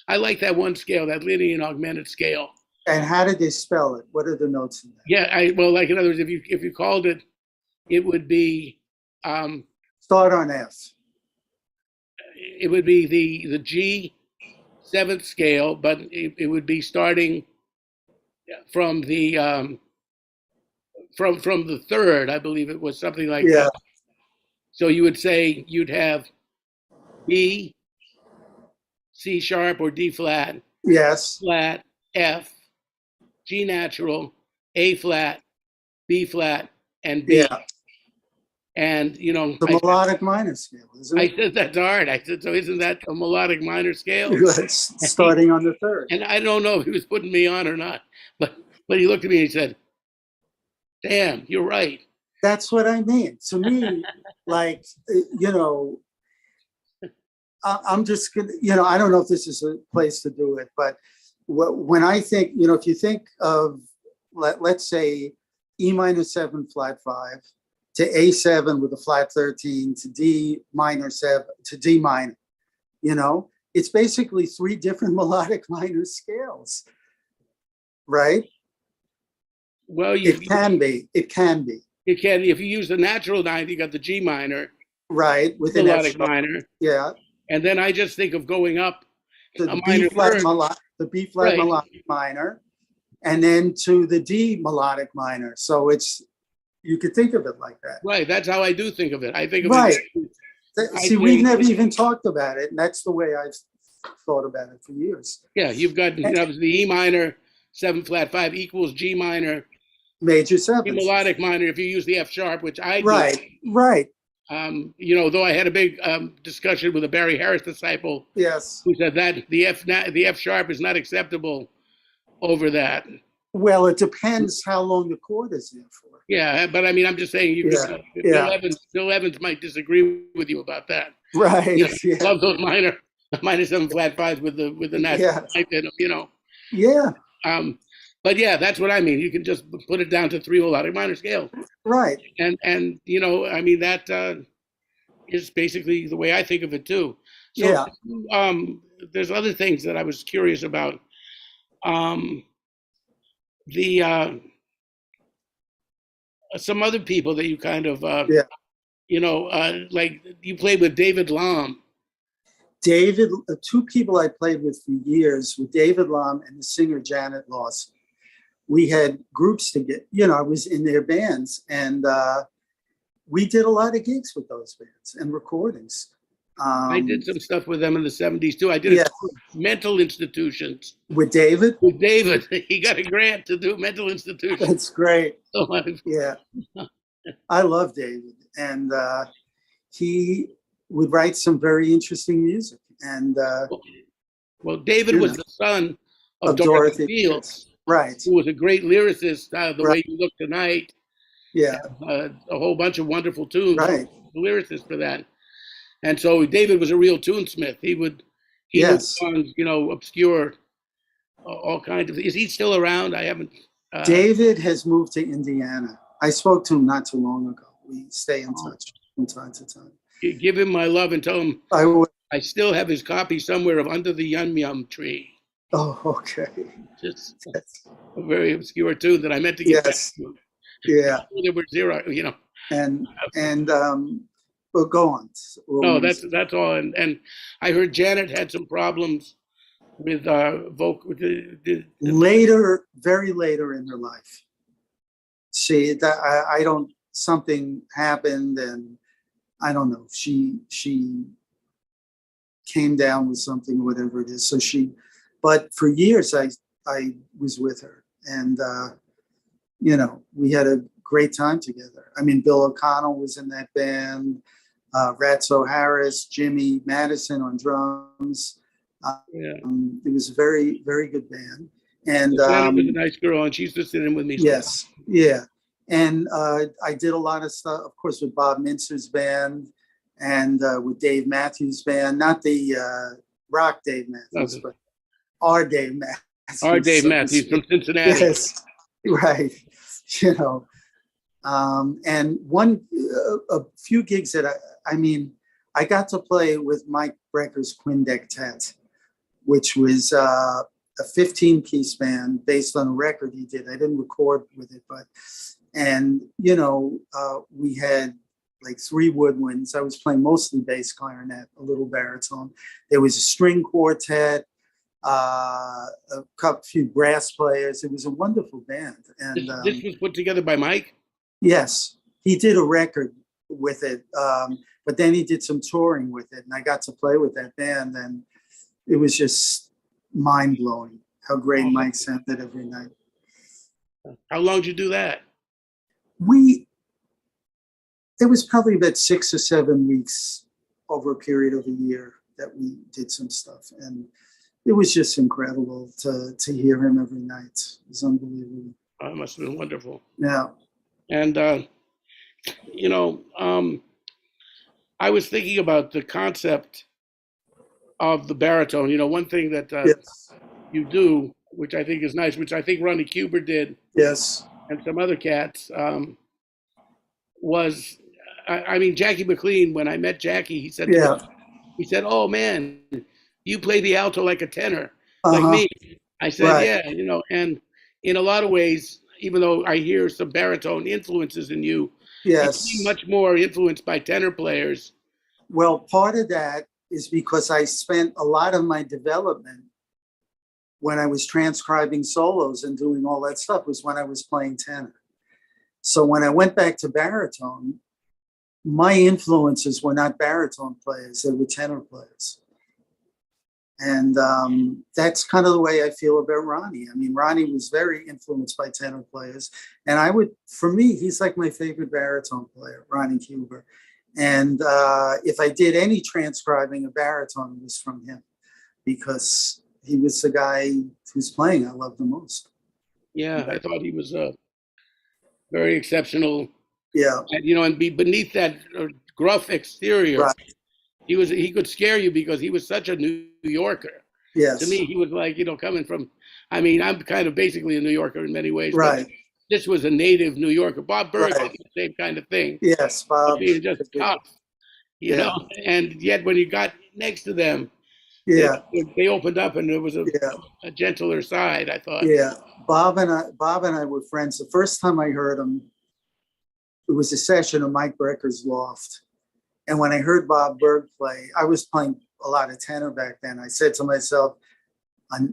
A: I like that one scale, that linear and augmented scale."
B: And how did they spell it? What are the notes in that?
A: Yeah, well, like in other words, if you called it, it would be
B: Start on F.
A: it would be the G seventh scale, but it would be starting from the from the third, I believe it was something like
B: Yeah.
A: that. So you would say you'd have B, C sharp or D flat,
B: Yes.
A: flat, F, G natural, A flat, B flat, and B.
B: Yeah.
A: And
B: The melodic minor scale, isn't
A: I
B: it?
A: said that's hard. I said, so isn't that a melodic minor scale?
B: It's starting on the third.
A: And I don't know if he was putting me on or not, but he looked at me and he said, "Damn, you're right."
B: That's what I mean. To me, like, I'm just gonna, I don't know if this is a place to do it, but when I think, if you think of, let's say E minor 7 flat 5 to A7 with a flat 13 to D minor 7 to D minor, it's basically 3 different melodic minor scales, right?
A: Well,
B: It can be.
A: It can, if you use the natural ninth, you got the G minor,
B: right, with an
A: melodic
B: F
A: minor.
B: Yeah.
A: And then I just think of going up
B: The B flat melodic minor, and then to the D melodic minor. So you could think of it like that.
A: Right. That's how I do think of it. I think of
B: right.
A: it.
B: See, we've never even talked about it, and that's the way I've thought about it for years.
A: Yeah, you've got the E minor 7 flat 5 equals G minor
B: major 7.
A: G melodic minor if you use the F sharp, which I do.
B: Right.
A: Though I had a big discussion with a Barry Harris disciple.
B: Yes.
A: Who said that the F sharp is not acceptable over that.
B: Well, it depends how long the chord is there for.
A: Yeah, but I mean, I'm just saying, Bill Evans might disagree with you about that.
B: Right.
A: Love those minor 7 flat 5s with the natural ninth in them.
B: Yeah.
A: But yeah, that's what I mean. You can just put it down to 3 melodic minor scales.
B: Right.
A: And I mean, that is basically the way I think of it too. So, there's other things that I was curious about. Some other people that you kind of, like you played with David Lahm.
B: David, 2 people I played with for years were David Lahm and the singer Janet Lawson. We had groups to get, I was in their bands, and we did a lot of gigs with those bands and recordings.
A: I did some stuff with them in the 70s too. I did mental institutions.
B: With David?
A: With David. He got a grant to do mental institutions.
B: That's great.
A: So
B: yeah. I love David. And he would write some very interesting music. And
A: well, David was the son of Dorothy Fields.
B: Right.
A: Who was a great lyricist, The Way You Look Tonight.
B: Yeah.
A: A whole bunch of wonderful tunes.
B: Right.
A: Lyricist for that. And so David was a real tunesmith. He would songs, obscure, all kinds of. Is he still around? I haven't.
B: David has moved to Indiana. I spoke to him not too long ago. We stay in touch from time to time.
A: Give him my love and tell him
B: I would.
A: I still have his copy somewhere of Under the Yum Yum Tree.
B: Oh, okay.
A: Just a very obscure tune that I meant to get back to.
B: Yeah.
A: There were 0,
B: And well, go on.
A: No, that's all. And I heard Janet had some problems with vocal.
B: Later, very later in her life. See, that I don't. Something happened, and I don't know. She came down with something, whatever it is. So but for years I was with her, and we had a great time together. I mean, Bill O'Connell was in that band. Ratso Harris, Jimmy Madison on drums. It was a very, very good band. And
A: Janet was a nice girl, and she used to sit in with me.
B: yes, yeah. And I did a lot of stuff, of course, with Bob Mintzer's band and with Dave Matthews Band, not the rock Dave Matthews, but our Dave Matthews.
A: Our Dave
B: so
A: Matthews from Cincinnati.
B: Yes, right. You know, and a few gigs that I mean, I got to play with Mike Brecker's Quindectet, which was a 15-piece band based on a record he did. I didn't record with it, and you know, we had like 3 woodwinds. I was playing mostly bass clarinet, a little baritone. There was a string quartet, few brass players. It was a wonderful band. And
A: this was put together by Mike?
B: Yes, he did a record with it, but then he did some touring with it, and I got to play with that band, and it was just mind-blowing how great Mike sounded every night.
A: How long did you do that?
B: It was probably about 6 or 7 weeks over a period of a year that we did some stuff, and it was just incredible to hear him every night. It was unbelievable.
A: Oh, it must have been wonderful.
B: Yeah.
A: And, you know, I was thinking about the concept of the baritone. You know, one thing that
B: Yes.
A: you do, which I think is nice, which I think Ronnie Cuber did,
B: Yes.
A: and some other cats, was, I mean, Jackie McLean, when I met Jackie, he said,
B: Yeah.
A: he said, "Oh man, you play the alto like a tenor,
B: Uh-huh.
A: like me." I said,
B: Right.
A: "Yeah, you know," and in a lot of ways, even though I hear some baritone influences in you,
B: Yes.
A: you seem much more influenced by tenor players.
B: Well, part of that is because I spent a lot of my development when I was transcribing solos and doing all that stuff was when I was playing tenor. So when I went back to baritone, my influences were not baritone players, they were tenor players. And that's kind of the way I feel about Ronnie. I mean, Ronnie was very influenced by tenor players. And for me, he's like my favorite baritone player, Ronnie Cuber. And if I did any transcribing of baritone, it was from him because he was the guy whose playing I loved the most.
A: Yeah, I thought he was very exceptional.
B: Yeah.
A: And, you know, and be beneath that gruff exterior,
B: Right.
A: he could scare you because he was such a New Yorker.
B: Yes.
A: To me, he was like, you know, coming from, I mean, I'm kind of basically a New Yorker in many ways.
B: Right.
A: But this was a native New Yorker. Bob Berg
B: Right.
A: did the same kind of thing.
B: Yes, Bob.
A: Being just tough, you know. And yet when you got next to them,
B: Yeah.
A: they opened up and there was a gentler side, I thought.
B: Yeah. Bob and I were friends. The first time I heard him, it was a session of Mike Brecker's Loft. And when I heard Bob Berg play, I was playing a lot of tenor back then. I said to myself,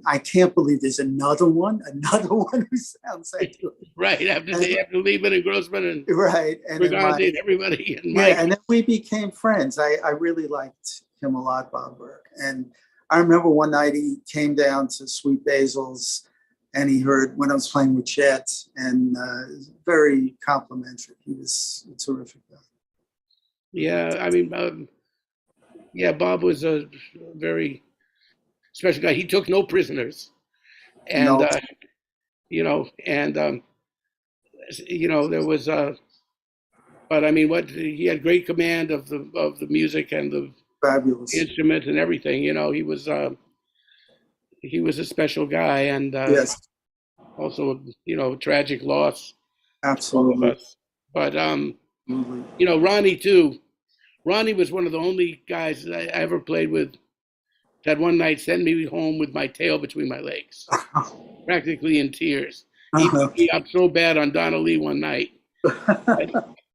B: I can't believe there's another one who sounds like you.
A: Right, after Lehman and Grossman and
B: right, and
A: everybody and Mike.
B: Yeah, and then we became friends. I really liked him a lot, Bob Berg. And I remember one night he came down to Sweet Basil's and he heard when I was playing with Chet, and very complimentary. He was a terrific guy.
A: Yeah, I mean, yeah, Bob was a very special guy. He took no prisoners, and
B: No.
A: you know, and you know, there was but I mean, he had great command of the music and the
B: Fabulous
A: instruments and everything. You know, he was a special guy, and
B: yes,
A: also, you know, tragic loss.
B: absolutely.
A: All of us. But you know, Ronnie too. Ronnie was one of the only guys that I ever played with that one night sent me home with my tail between my legs, practically in tears. He beat me up so bad on Donna Lee one night.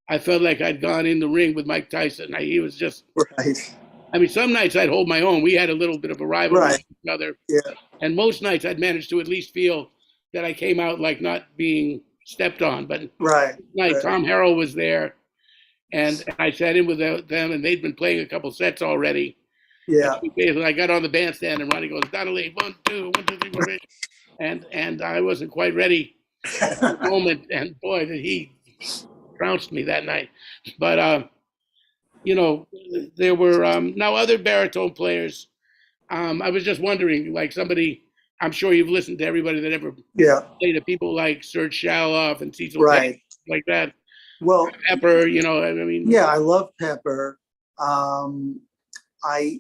A: I felt like I'd gone in the ring with Mike Tyson. He was just
B: right.
A: I mean, some nights I'd hold my own. We had a little bit of a rivalry with each other.
B: Yeah.
A: And most nights I'd manage to at least feel that I came out like not being stepped on. But
B: right.
A: Tom Harrell was there, and I sat in with them, and they'd been playing a couple sets already.
B: Yeah.
A: And I got on the bandstand, and Ronnie goes, "Donnelly, 1, 2, 1, 2, 3, 4, 5." And I wasn't quite ready at the moment, and boy, did he trounced me that night. But you know, there were now other baritone players. I was just wondering, like somebody I'm sure you've listened to everybody that ever
B: Yeah,
A: played to people like Serge Shaloff and Cecil
B: right.
A: like that.
B: Well,
A: Pepper, you know, I mean,
B: yeah, I love Pepper. Um, I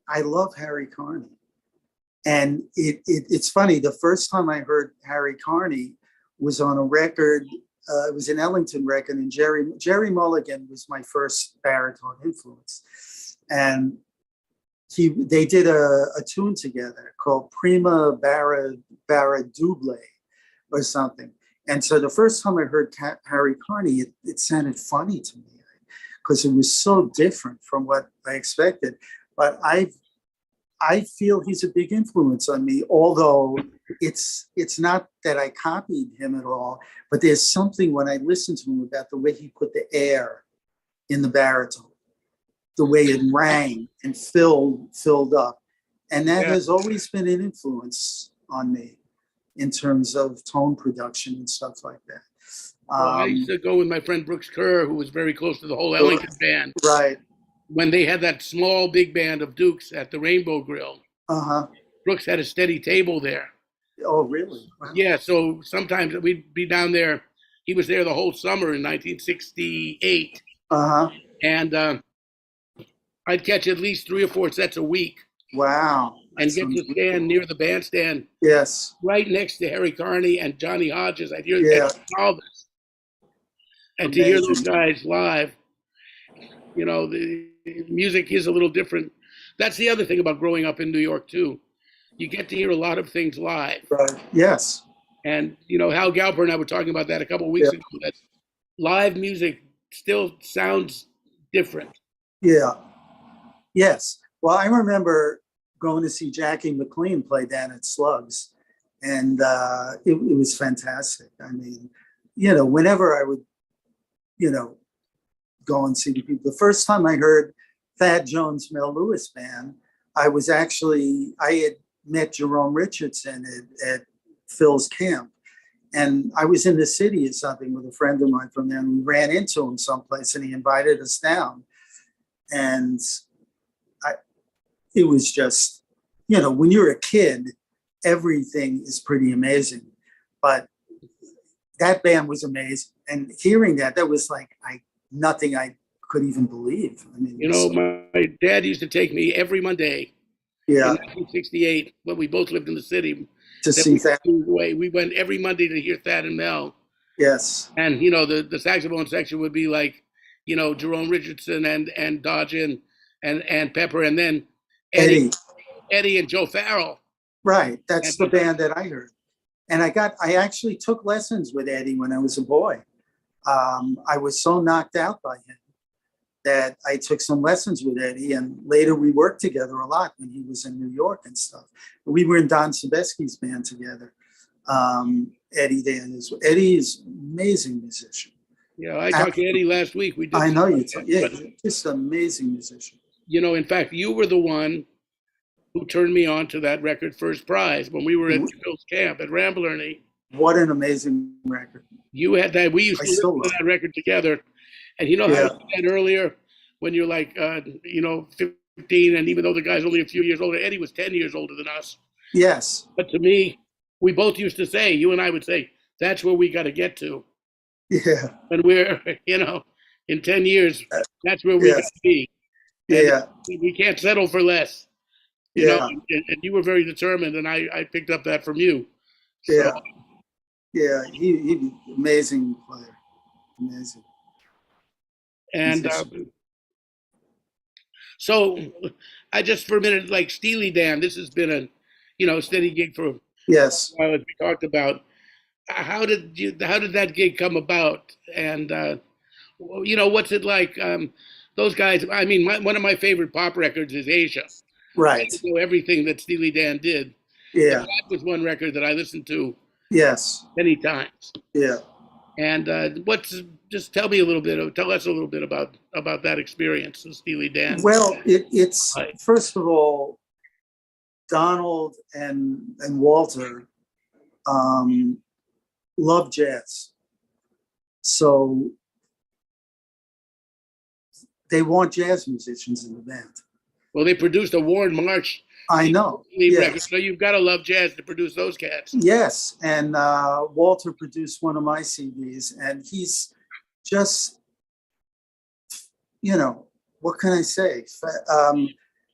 B: I love Harry Carney. And it's funny, the first time I heard Harry Carney was on a record, it was an Ellington record, and Jerry Mulligan was my first baritone influence. And they did a tune together called Prima Bara Double or something. And so the first time I heard Harry Carney, it sounded funny to me because it was so different from what I expected. But I feel he's a big influence on me, although it's not that I copied him at all, but there's something when I listen to him about the way he put the air in the baritone, the way it rang and filled up. And that
A: yeah.
B: has always been an influence on me in terms of tone production and stuff like that.
A: Well, I used to go with my friend Brooks Kerr, who was very close to the whole Ellington band.
B: Right.
A: When they had that small big band of Dukes at the Rainbow Grill,
B: Uh-huh.
A: Brooks had a steady table there.
B: Oh, really? Wow.
A: Yeah, so sometimes we'd be down there. He was there the whole summer in 1968.
B: Uh-huh.
A: And I'd catch at least 3 or 4 sets a week.
B: Wow.
A: And get to stand near the bandstand.
B: Yes.
A: Right next to Harry Carney and Johnny Hodges. I'd hear all this. And to hear those guys live, you know, the music is a little different. That's the other thing about growing up in New York, too. You get to hear a lot of things live.
B: Right. Yes.
A: And, you know, Hal Galper and I were talking about that a couple of weeks ago, that live music still sounds different.
B: Yeah. Yes. Well, I remember going to see Jackie McLean play down at Slugs, and it was fantastic. I mean, you know, whenever I would, you know, go and see the people. The first time I heard Thad Jones' Mel Lewis band, I had met Jerome Richardson at Phil's camp. And I was in the city or something with a friend of mine from there, and we ran into him someplace, and he invited us down. And it was just, you know, when you're a kid, everything is pretty amazing. But that band was amazing. And hearing that was like nothing I could even believe. I mean,
A: you know, my dad used to take me every Monday in 1968 when we both lived in the city.
B: To see that.
A: We went every Monday to hear Thad and Mel.
B: Yes.
A: And, you know, the saxophone section would be like, you know, Jerome Richardson and Dodgen and Pepper, and then Eddie and Joe Farrell.
B: Right. That's the band that I heard. And I actually took lessons with Eddie when I was a boy. I was so knocked out by him that I took some lessons with Eddie, and later we worked together a lot when he was in New York and stuff. We were in Don Sebesky's band together. Eddie is an amazing musician.
A: Yeah, I talked to Eddie last week.
B: I know you. Just an amazing musician.
A: You know, in fact, you were the one who turned me on to that record, First Prize, when we were at Phil's camp at Ramblerny.
B: What an amazing record.
A: You had that. We used to listen to that record together. And you know how you said earlier, when you're like, you know, 15, and even though the guy's only a few years older, Eddie was 10 years older than us.
B: Yes.
A: But to me, we both used to say, you and I would say, that's where we got to get to.
B: Yeah.
A: And we're, you know, in 10 years, that's where we got to be. And we can't settle for less. You know, and you were very determined, and I picked up that from you. So.
B: Yeah. He amazing player. Amazing.
A: And so I just for a minute, like Steely Dan, this has been a, you know, steady gig for a while, as we talked about. How did that gig come about? And, you know, what's it like? Those guys, I mean, one of my favorite pop records is Asia.
B: Right.
A: I know everything that Steely Dan did.
B: Yeah.
A: And that was one record that I listened to many times.
B: Yeah.
A: And just tell us a little bit about that experience of Steely Dan.
B: Well, it's first of all, Donald and Walter love jazz, so they want jazz musicians in the band.
A: Well, they produced a Warren Marsh
B: I know.
A: lead
B: Yes.
A: record, so you've got to love jazz to produce those cats.
B: Yes, and Walter produced one of my CDs, and he's just, what can I say?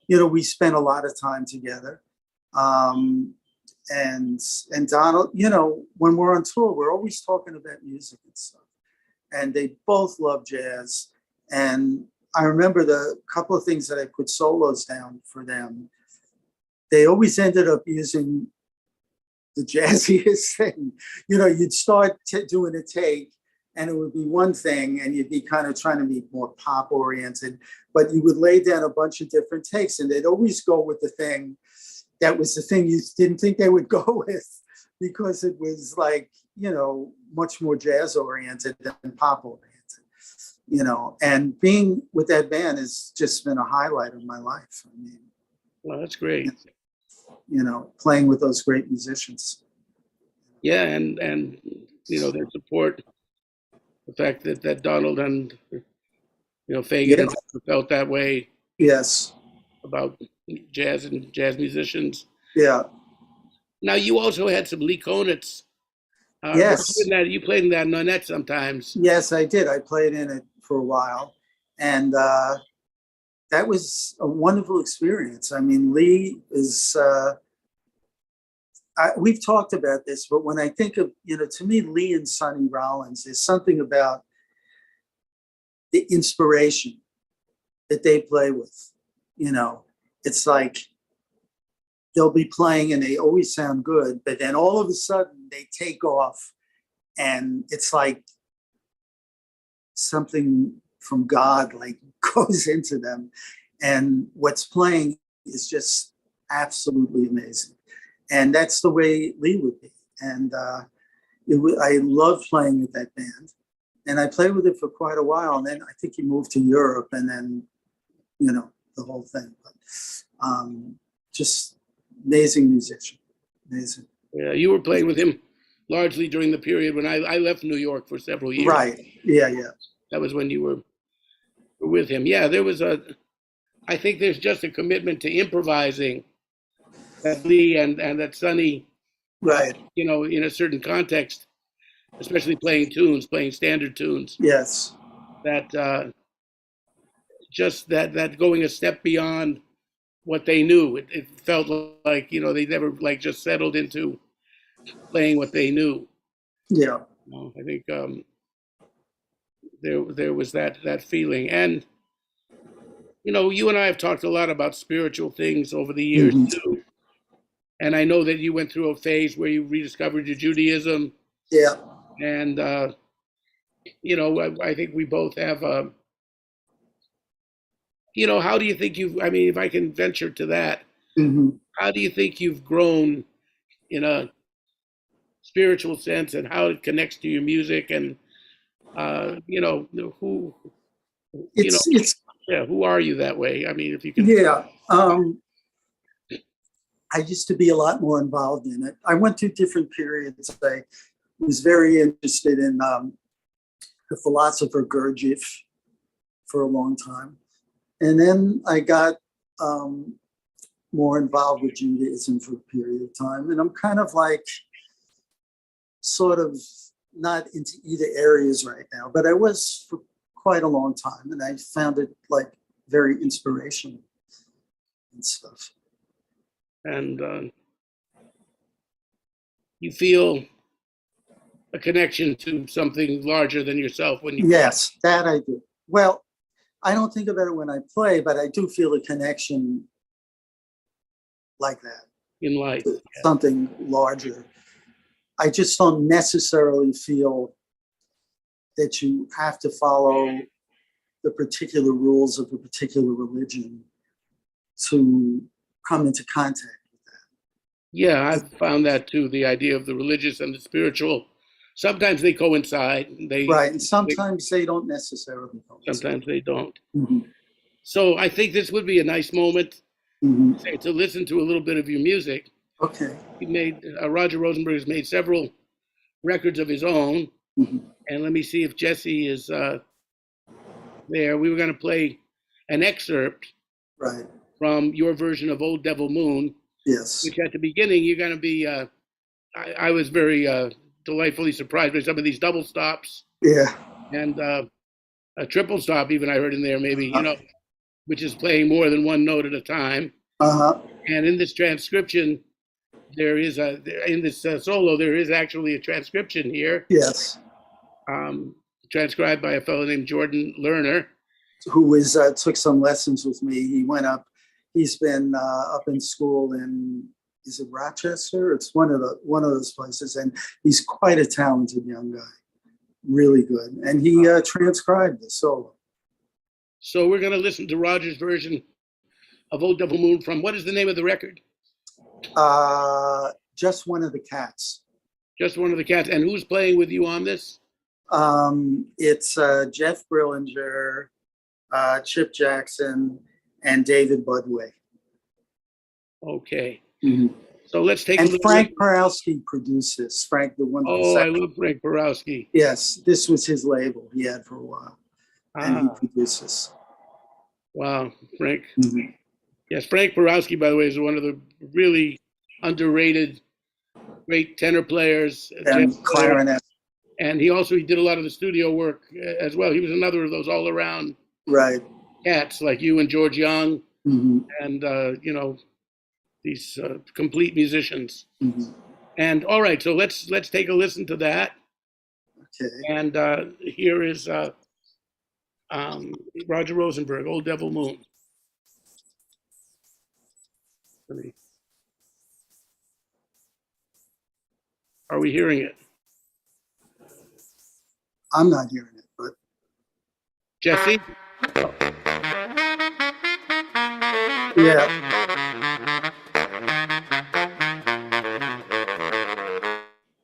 B: We spent a lot of time together. And Donald, when we're on tour, we're always talking about music and stuff. And they both love jazz. And I remember the couple of things that I put solos down for them. They always ended up using the jazziest thing. You'd start doing a take, and it would be one thing, and you'd be kind of trying to be more pop oriented, but you would lay down a bunch of different takes, and they'd always go with the thing that was the thing you didn't think they would go with, because it was like, much more jazz oriented than pop oriented, and being with that band has just been a highlight of my life. I mean,
A: well, that's great.
B: Playing with those great musicians.
A: Yeah, and their support, the fact that Donald and Fagan felt that way.
B: Yes.
A: About jazz and jazz musicians.
B: Yeah.
A: Now you also had some Lee Konitz.
B: Yes.
A: You played in that Nonette sometimes.
B: Yes, I did. I played in it for a while, and that was a wonderful experience. I mean, Lee is. We've talked about this, but when I think of, to me, Lee and Sonny Rollins, there's something about the inspiration that they play with. It's like they'll be playing and they always sound good, but then all of a sudden they take off, and it's like something from God like goes into them, and what's playing is just absolutely amazing. And that's the way Lee would be. And I love playing with that band, and I played with it for quite a while. And then I think he moved to Europe, and then the whole thing. But just amazing musician, amazing.
A: Yeah, you were playing with him largely during the period when I left New York for several years.
B: Right. Yeah.
A: That was when you were with him. Yeah, I think there's just a commitment to improvising that Lee and that Sonny,
B: right.
A: In a certain context, especially playing standard tunes.
B: Yes.
A: That just that going a step beyond what they knew. It felt like, they never just settled into playing what they knew.
B: Yeah.
A: I think there was that feeling. And, you and I have talked a lot about spiritual things over the years too. And I know that you went through a phase where you rediscovered your Judaism.
B: Yeah.
A: And, I think we both have, how do you think if I can venture to that, how do you think you've grown in a spiritual sense, and how it connects to your music, and, who, who are you that way? I mean, if you can.
B: Yeah. I used to be a lot more involved in it. I went through different periods. I was very interested in the philosopher Gurdjieff for a long time. And then I got more involved with Judaism for a period of time. And I'm kind of sort of not into either areas right now, but I was for quite a long time. And I found it very inspirational and stuff.
A: And you feel a connection to something larger than yourself when you.
B: Yes, that I do. Well, I don't think about it when I play, but I do feel a connection like that.
A: In life.
B: Something larger. I just don't necessarily feel that you have to follow the particular rules of a particular religion to come into contact with that.
A: Yeah, I've found that too, the idea of the religious and the spiritual. Sometimes they coincide.
B: Right, and sometimes they don't necessarily coincide.
A: Sometimes they don't.
B: Mm-hmm.
A: So I think this would be a nice moment to listen to a little bit of your music.
B: Okay.
A: He made, Roger Rosenberg has made several records of his own. And let me see if Jesse is there. We were going to play an excerpt.
B: Right.
A: from your version of Old Devil Moon,
B: Yes.
A: which at the beginning you're going to be. I was very delightfully surprised by some of these double stops
B: Yeah.
A: and a triple stop. Even I heard in there maybe
B: Uh-huh.
A: which is playing more than one note at a time.
B: Uh-huh.
A: And in this transcription, there is in this solo there is actually a transcription here,
B: Yes.
A: transcribed by a fellow named Jordan Lerner.
B: Who took some lessons with me. He went up. He's been up in school in, is it Rochester? It's one of those places, and he's quite a talented young guy, really good. And he transcribed the solo.
A: So we're going to listen to Roger's version of Old Devil Moon from, what is the name of the record?
B: Just One of the Cats.
A: Just One of the Cats. And who's playing with you on this?
B: It's Jeff Brillinger, Chip Jackson, and David Budway.
A: Okay.
B: Mm-hmm.
A: So let's take
B: and
A: a look.
B: Frank Porowski produced this. Frank, the one.
A: Oh, I love Frank Borowski.
B: Yes, this was his label he had for a while, and he produced this.
A: Wow, Frank.
B: Mm-hmm.
A: Yes, Frank Borowski, by the way, is one of the really underrated great tenor players.
B: And clarinet.
A: And he did a lot of the studio work as well. He was another of those all around cats like you and George Young,
B: mm-hmm.
A: and these complete musicians.
B: Mm-hmm.
A: And all right, so let's take a listen to that.
B: Okay.
A: And here is Roger Rosenberg, Old Devil Moon. Are we hearing it?
B: I'm not hearing it, but
A: Jesse?
B: Yeah.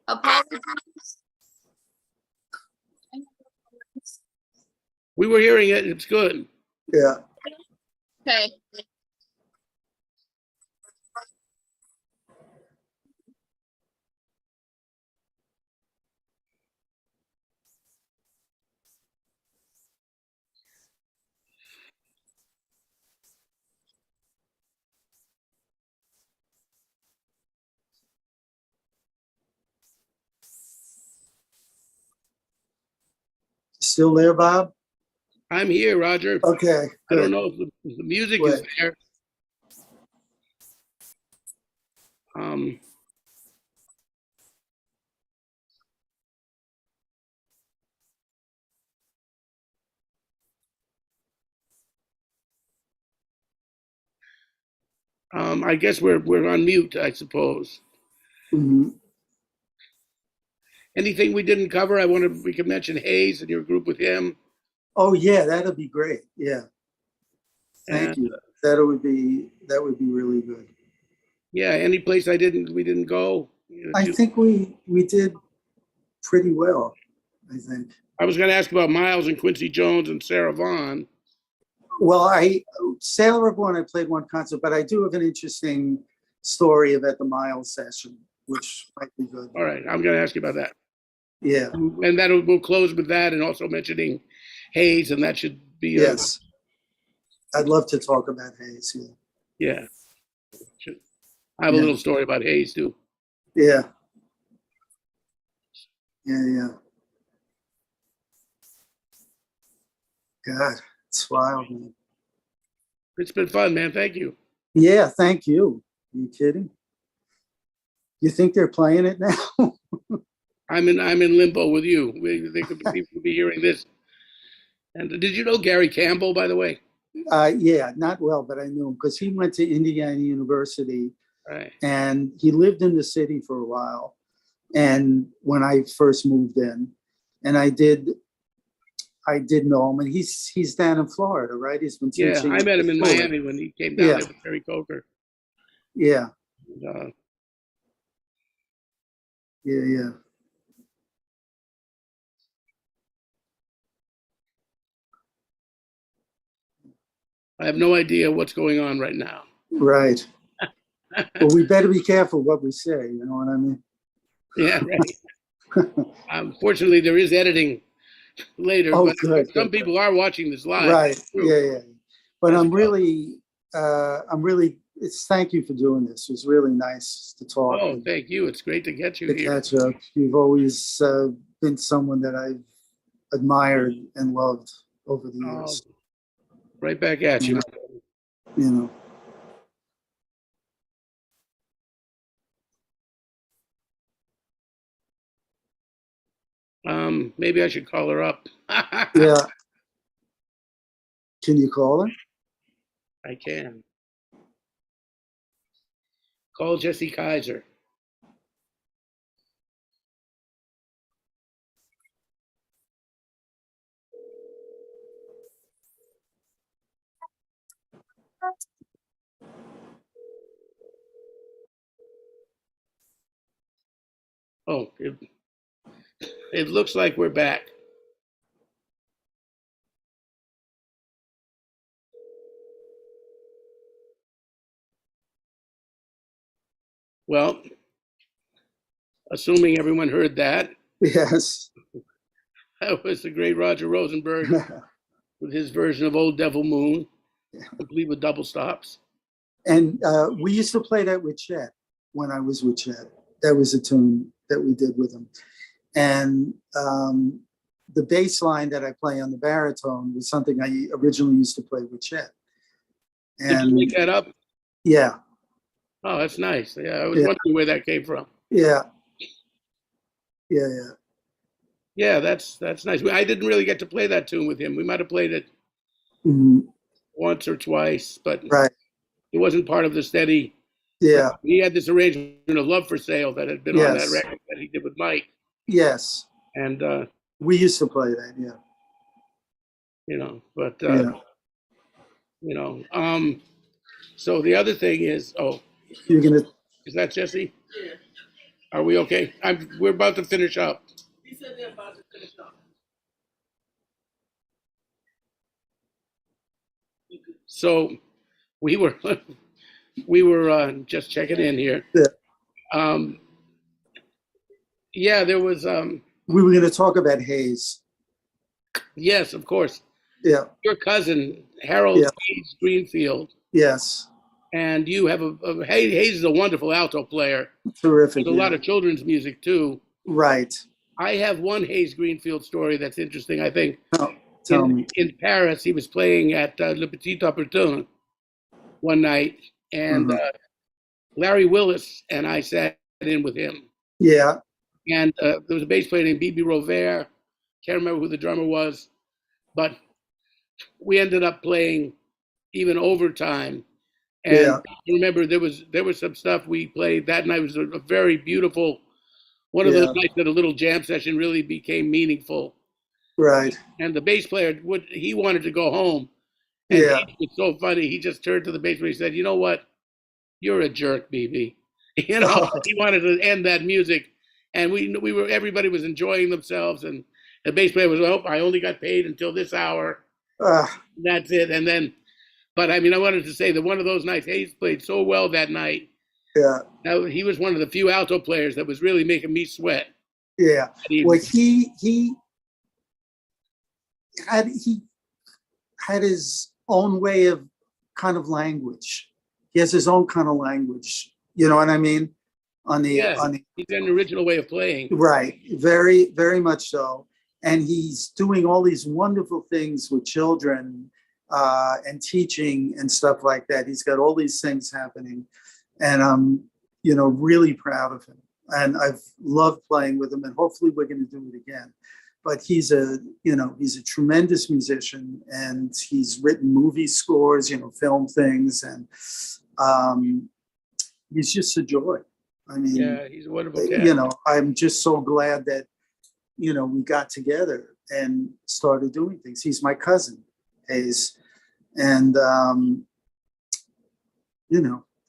C: Apologies.
A: We were hearing it. It's good.
B: Yeah.
C: Okay.
B: Still there, Bob?
A: I'm here, Roger.
B: Okay.
A: Good. I don't know if the music is there. I guess we're on mute, I suppose.
B: Mm-hmm.
A: Anything we didn't cover? We could mention Hayes and your group with him.
B: Oh yeah, that'd be great. Yeah. Thank you. That would be really good.
A: Yeah. Any place we didn't go?
B: I think we did pretty well. I think.
A: I was going to ask about Miles and Quincy Jones and Sarah Vaughan.
B: Well, Sarah Vaughan, I played one concert, but I do have an interesting story about the Miles session, which might be good.
A: All right, I'm going to ask you about that.
B: Yeah.
A: And we'll close with that, and also mentioning Hayes, and that should be.
B: Yes. I'd love to talk about Hayes.
A: Yeah. I have a little story about Hayes too.
B: Yeah. Yeah. God, it's wild, man.
A: It's been fun, man. Thank you.
B: Yeah, thank you. Are you kidding? You think they're playing it now?
A: I'm in limbo with you. They could be hearing this. And did you know Gary Campbell, by the way?
B: Yeah, not well, but I knew him because he went to Indiana University,
A: right? And
B: he lived in the city for a while. And when I first moved in, and I did know him, and he's down in Florida, right? He's been teaching.
A: Yeah, I met him in Miami when he came down there with Terry Coker.
B: Yeah.
A: And,
B: yeah.
A: I have no idea what's going on right now.
B: Right. Well, we better be careful what we say. You know what I mean?
A: Yeah. Right. Fortunately, there is editing later.
B: Oh,
A: but
B: good.
A: Some people are watching this live.
B: Right. Yeah. But I'm really thank you for doing this. It was really nice to talk
A: Oh,
B: and
A: thank you. It's great to get you
B: to
A: here.
B: catch up. You've always been someone that I've admired and loved over the
A: Oh,
B: years.
A: right back at you.
B: You know,
A: Maybe I should call her up.
B: yeah. Can you call her?
A: I can. Call Jesse Kaiser. Oh, it looks like we're back. Well, assuming everyone heard that,
B: Yes.
A: that was the great Roger Rosenberg with his version of Old Devil Moon, complete with double stops.
B: And we used to play that with Chet when I was with Chet. That was a tune that we did with him. And the bass line that I play on the baritone was something I originally used to play with Chet.
A: Did you make that up?
B: Yeah.
A: Oh, that's nice. Yeah, I was
B: Yeah.
A: wondering where that came from.
B: Yeah. Yeah. Yeah.
A: Yeah, that's nice. I didn't really get to play that tune with him. We might have played it
B: Mhm.
A: once or twice, but
B: Right.
A: it wasn't part of the steady.
B: Yeah.
A: He had this arrangement of Love for Sale that had been on that
B: Yes.
A: record that he did with Mike.
B: Yes.
A: And,
B: We used to play that. Yeah.
A: but,
B: Yeah.
A: so the other thing is,
B: You're gonna.
A: is that Jesse? Are we okay? We're about to finish up.
C: He said they're about to finish up.
A: So we were we were just checking in here.
B: Yeah.
A: Um, yeah, there was
B: We were gonna talk about Hayes.
A: yes, of course.
B: Yeah.
A: Your cousin Harold
B: Yeah.
A: Hayes Greenfield,
B: Yes.
A: and you have Hayes is a wonderful alto player.
B: Terrific.
A: There's a lot of children's music too.
B: Right.
A: I have one Hayes Greenfield story that's interesting. I think
B: Tell me.
A: in Paris, he was playing at Le Petit Opportun one night, and
B: Mhm.
A: Larry Willis and I sat in with him.
B: Yeah.
A: And there was a bass player named Bibi Rovere. Can't remember who the drummer was, but we ended up playing even overtime. And
B: Yeah.
A: I remember there was some stuff we played that night. It was a very beautiful one of
B: Yeah.
A: those nights that a little jam session really became meaningful.
B: Right.
A: And the bass player he wanted to go home, and
B: Yeah.
A: it was so funny. He just turned to the bass player. He said, "You know what? You're a jerk, BB." He wanted to end that music, and everybody was enjoying themselves, and the bass player was, "Oh, I only got paid until this hour. That's it." And then, but I mean, I wanted to say that one of those nights, Hayes played so well that night.
B: Yeah.
A: Now, he was one of the few alto players that was really making me sweat.
B: Yeah. Well, he had his own way of kind of language. He has his own kind of language. You know what I mean?
A: He's an original way of playing.
B: Right. Very, very much so. And he's doing all these wonderful things with children and teaching and stuff like that. He's got all these things happening. And I'm, really proud of him. And I've loved playing with him, and hopefully we're going to do it again. But he's a tremendous musician, and he's written movie scores, film things, and he's just a joy. I mean,
A: yeah, he's a wonderful cat.
B: I'm just so glad that, we got together and started doing things. He's my cousin, Hayes. And,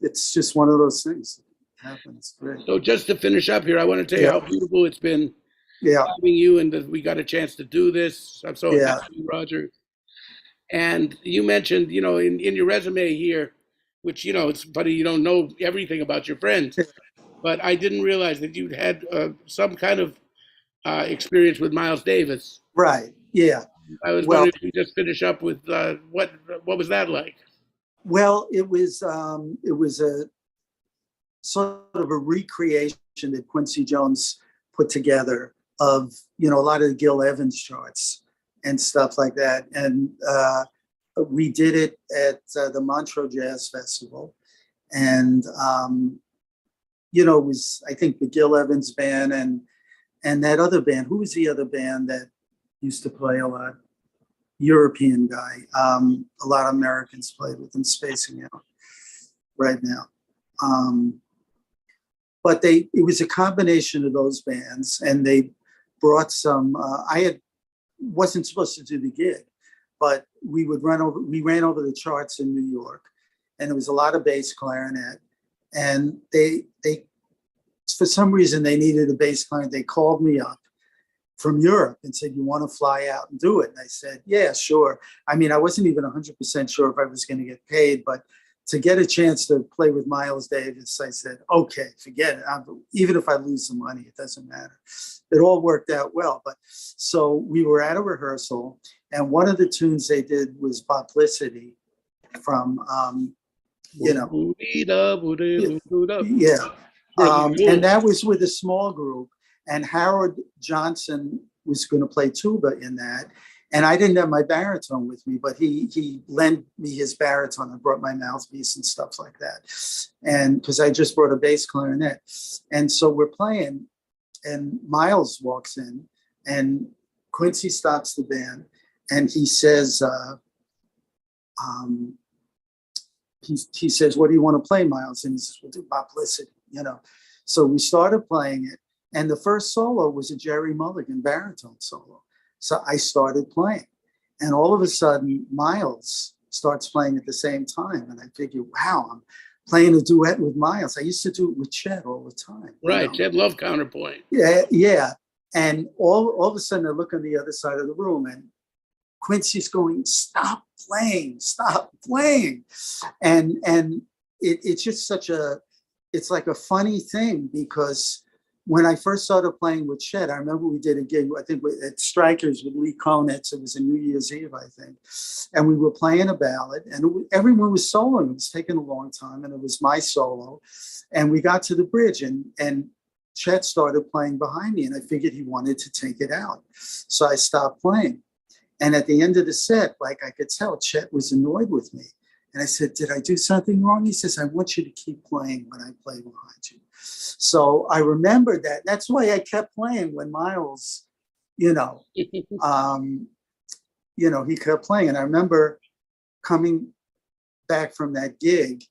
B: it's just one of those things that happens. Great.
A: So just to finish up here, I want to tell you how beautiful it's been having you, and that we got a chance to do this. I'm so happy, Roger. And you mentioned, in your resume here, which, it's funny, you don't know everything about your friends, but I didn't realize that you'd had some kind of experience with Miles Davis.
B: Right. Yeah.
A: I was wondering if you just finish up with what was that like?
B: Well, it was a sort of a recreation that Quincy Jones put together of, a lot of the Gil Evans charts and stuff like that. And we did it at the Montreux Jazz Festival. And, it was, I think, the Gil Evans band and that other band. Who was the other band that used to play a lot? European guy. A lot of Americans played with him, spacing out right now. But it was a combination of those bands, and they brought some. Wasn't supposed to do the gig, but we ran over the charts in New York, and it was a lot of bass clarinet, and they for some reason they needed a bass clarinet. They called me up from Europe and said, "You want to fly out and do it?" And I said, "Yeah, sure." I mean, I wasn't even 100% sure if I was going to get paid, but to get a chance to play with Miles Davis, I said, "Okay, forget it. Even if I lose some money, it doesn't matter." It all worked out well. But so we were at a rehearsal, and one of the tunes they did was Boplicity from, yeah. And that was with a small group. And Howard Johnson was going to play tuba in that. And I didn't have my baritone with me, but he lent me his baritone. I brought my mouthpiece and stuff like that. And because I just brought a bass clarinet. And so we're playing, and Miles walks in, and Quincy stops the band, and he says, he says, "What do you want to play, Miles?" And he says, "We'll do Boplicity, So we started playing it. And the first solo was a Jerry Mulligan baritone solo. So I started playing. And all of a sudden, Miles starts playing at the same time. And I figured, wow, I'm playing a duet with Miles. I used to do it with Chet all the time.
A: Right, Chet loved counterpoint.
B: Yeah. And all of a sudden, I look on the other side of the room, and Quincy's going, stop playing. And it's just it's like a funny thing, because when I first started playing with Chet, I remember we did a gig, I think at Strikers with Lee Konitz. It was a New Year's Eve, I think. And we were playing a ballad, and everyone was soloing. It was taking a long time, and it was my solo. And we got to the bridge, and Chet started playing behind me, and I figured he wanted to take it out. So I stopped playing. And at the end of the set, like I could tell, Chet was annoyed with me. And I said, "Did I do something wrong?" He says, "I want you to keep playing when I play behind you." So I remembered that. That's why I kept playing when Miles, he kept playing. And I remember coming back from that gig,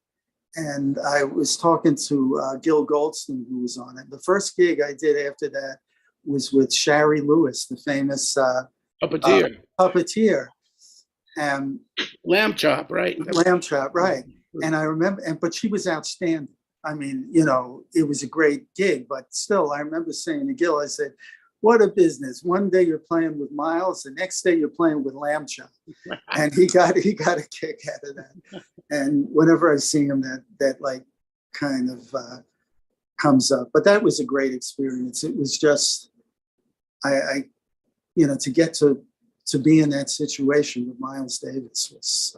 B: and I was talking to Gil Goldstein, who was on it. The first gig I did after that was with Shari Lewis, the famous puppeteer.
A: Lamb Chop, right?
B: Lamb Chop, right. And I remember, but she was outstanding. I mean, it was a great gig, but still, I remember saying to Gil, I said, "What a business. One day you're playing with Miles, the next day you're playing with Lamb Chop." And he got a kick out of that. And whenever I see him, that like kind of comes up. But that was a great experience. It was just, I to get to be in that situation with Miles Davis was.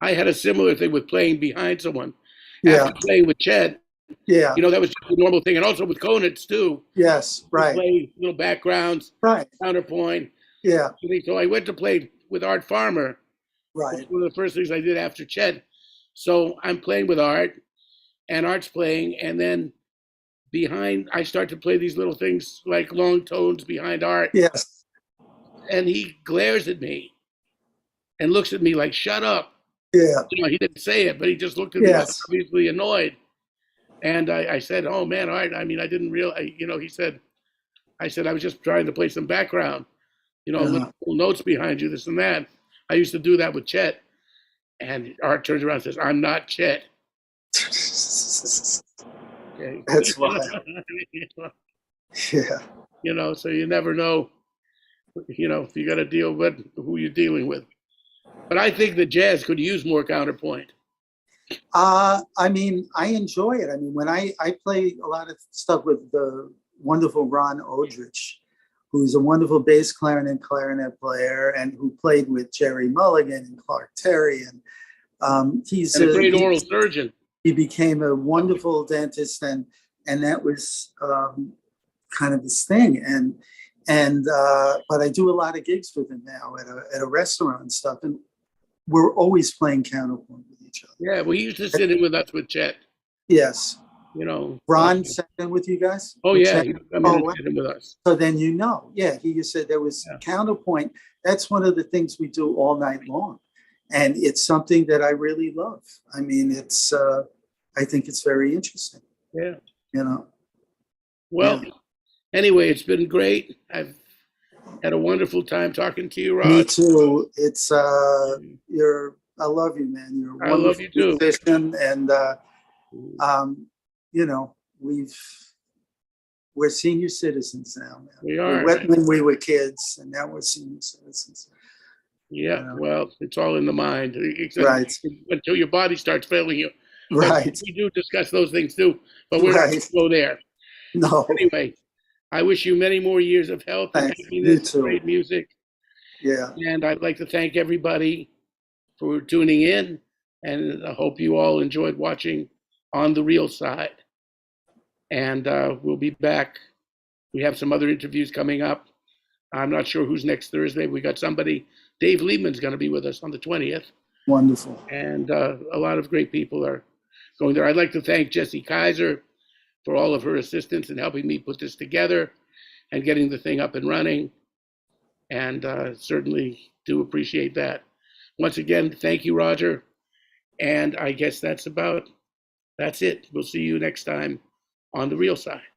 A: I had a similar thing with playing behind someone.
B: Yeah.
A: After playing with Chet,
B: Yeah.
A: that was just a normal thing. And also with Konitz, too.
B: Yes, right.
A: Play little backgrounds,
B: right.
A: Counterpoint.
B: Yeah.
A: So I went to play with Art Farmer.
B: Right.
A: One of the first things I did after Chet. So I'm playing with Art, and Art's playing, and then behind, I start to play these little things like long tones behind Art.
B: Yes.
A: And he glares at me and looks at me like, "Shut up."
B: Yeah.
A: He didn't say it, but he just looked at me like obviously annoyed. And I said, "Oh man, all right." I mean, I didn't realize, I said, "I was just trying to play some background, little notes behind you, this and that." I used to do that with Chet. And Art turns around and says, "I'm not Chet." Okay.
B: That's why. Yeah.
A: So you never know, if you got to deal with who you're dealing with. But I think the jazz could use more counterpoint.
B: I mean, I enjoy it. I mean, when I play a lot of stuff with the wonderful Ron Odrich, who's a wonderful bass clarinet player and who played with Jerry Mulligan and Clark Terry and He's
A: And a great oral surgeon.
B: he became a wonderful dentist, and that was kind of his thing. And but I do a lot of gigs with him now at a restaurant and stuff, and we're always playing counterpoint with each other.
A: Yeah, well, he used to sit in with us with Chet.
B: Yes.
A: You know,
B: Ron sat in with you guys?
A: oh
B: With
A: yeah,
B: Chet?
A: he would come in and sit in with us.
B: So then you know, yeah, he said there was counterpoint. That's one of the things we do all night long. And it's something that I really love. I mean, it's, I think it's very interesting,
A: Yeah.
B: you know.
A: Well, anyway, it's been great. I've had a wonderful time talking to you, Rod.
B: Me too. It's, I love you, man. You're a
A: I love
B: wonderful
A: you too.
B: musician. And, you know, we're senior citizens now, man.
A: We are.
B: We went when we were kids, and now we're senior citizens.
A: Yeah,
B: You know?
A: well, it's all in the mind. Except
B: Right.
A: until your body starts failing you.
B: Right.
A: We do discuss those things too, but we're not going to go there.
B: No.
A: Anyway, I wish you many more years of health and
B: Thanks. You
A: happiness,
B: too.
A: great music.
B: Yeah.
A: And I'd like to thank everybody for tuning in, and I hope you all enjoyed watching On the Real Side. And we'll be back. We have some other interviews coming up. I'm not sure who's next Thursday. We got somebody. Dave Liebman's going to be with us on the 20th.
B: Wonderful.
A: And a lot of great people are going there. I'd like to thank Jessie Kaiser for all of her assistance in helping me put this together and getting the thing up and running. And certainly do appreciate that. Once again, thank you, Roger. And I guess that's it. We'll see you next time on The Real Side.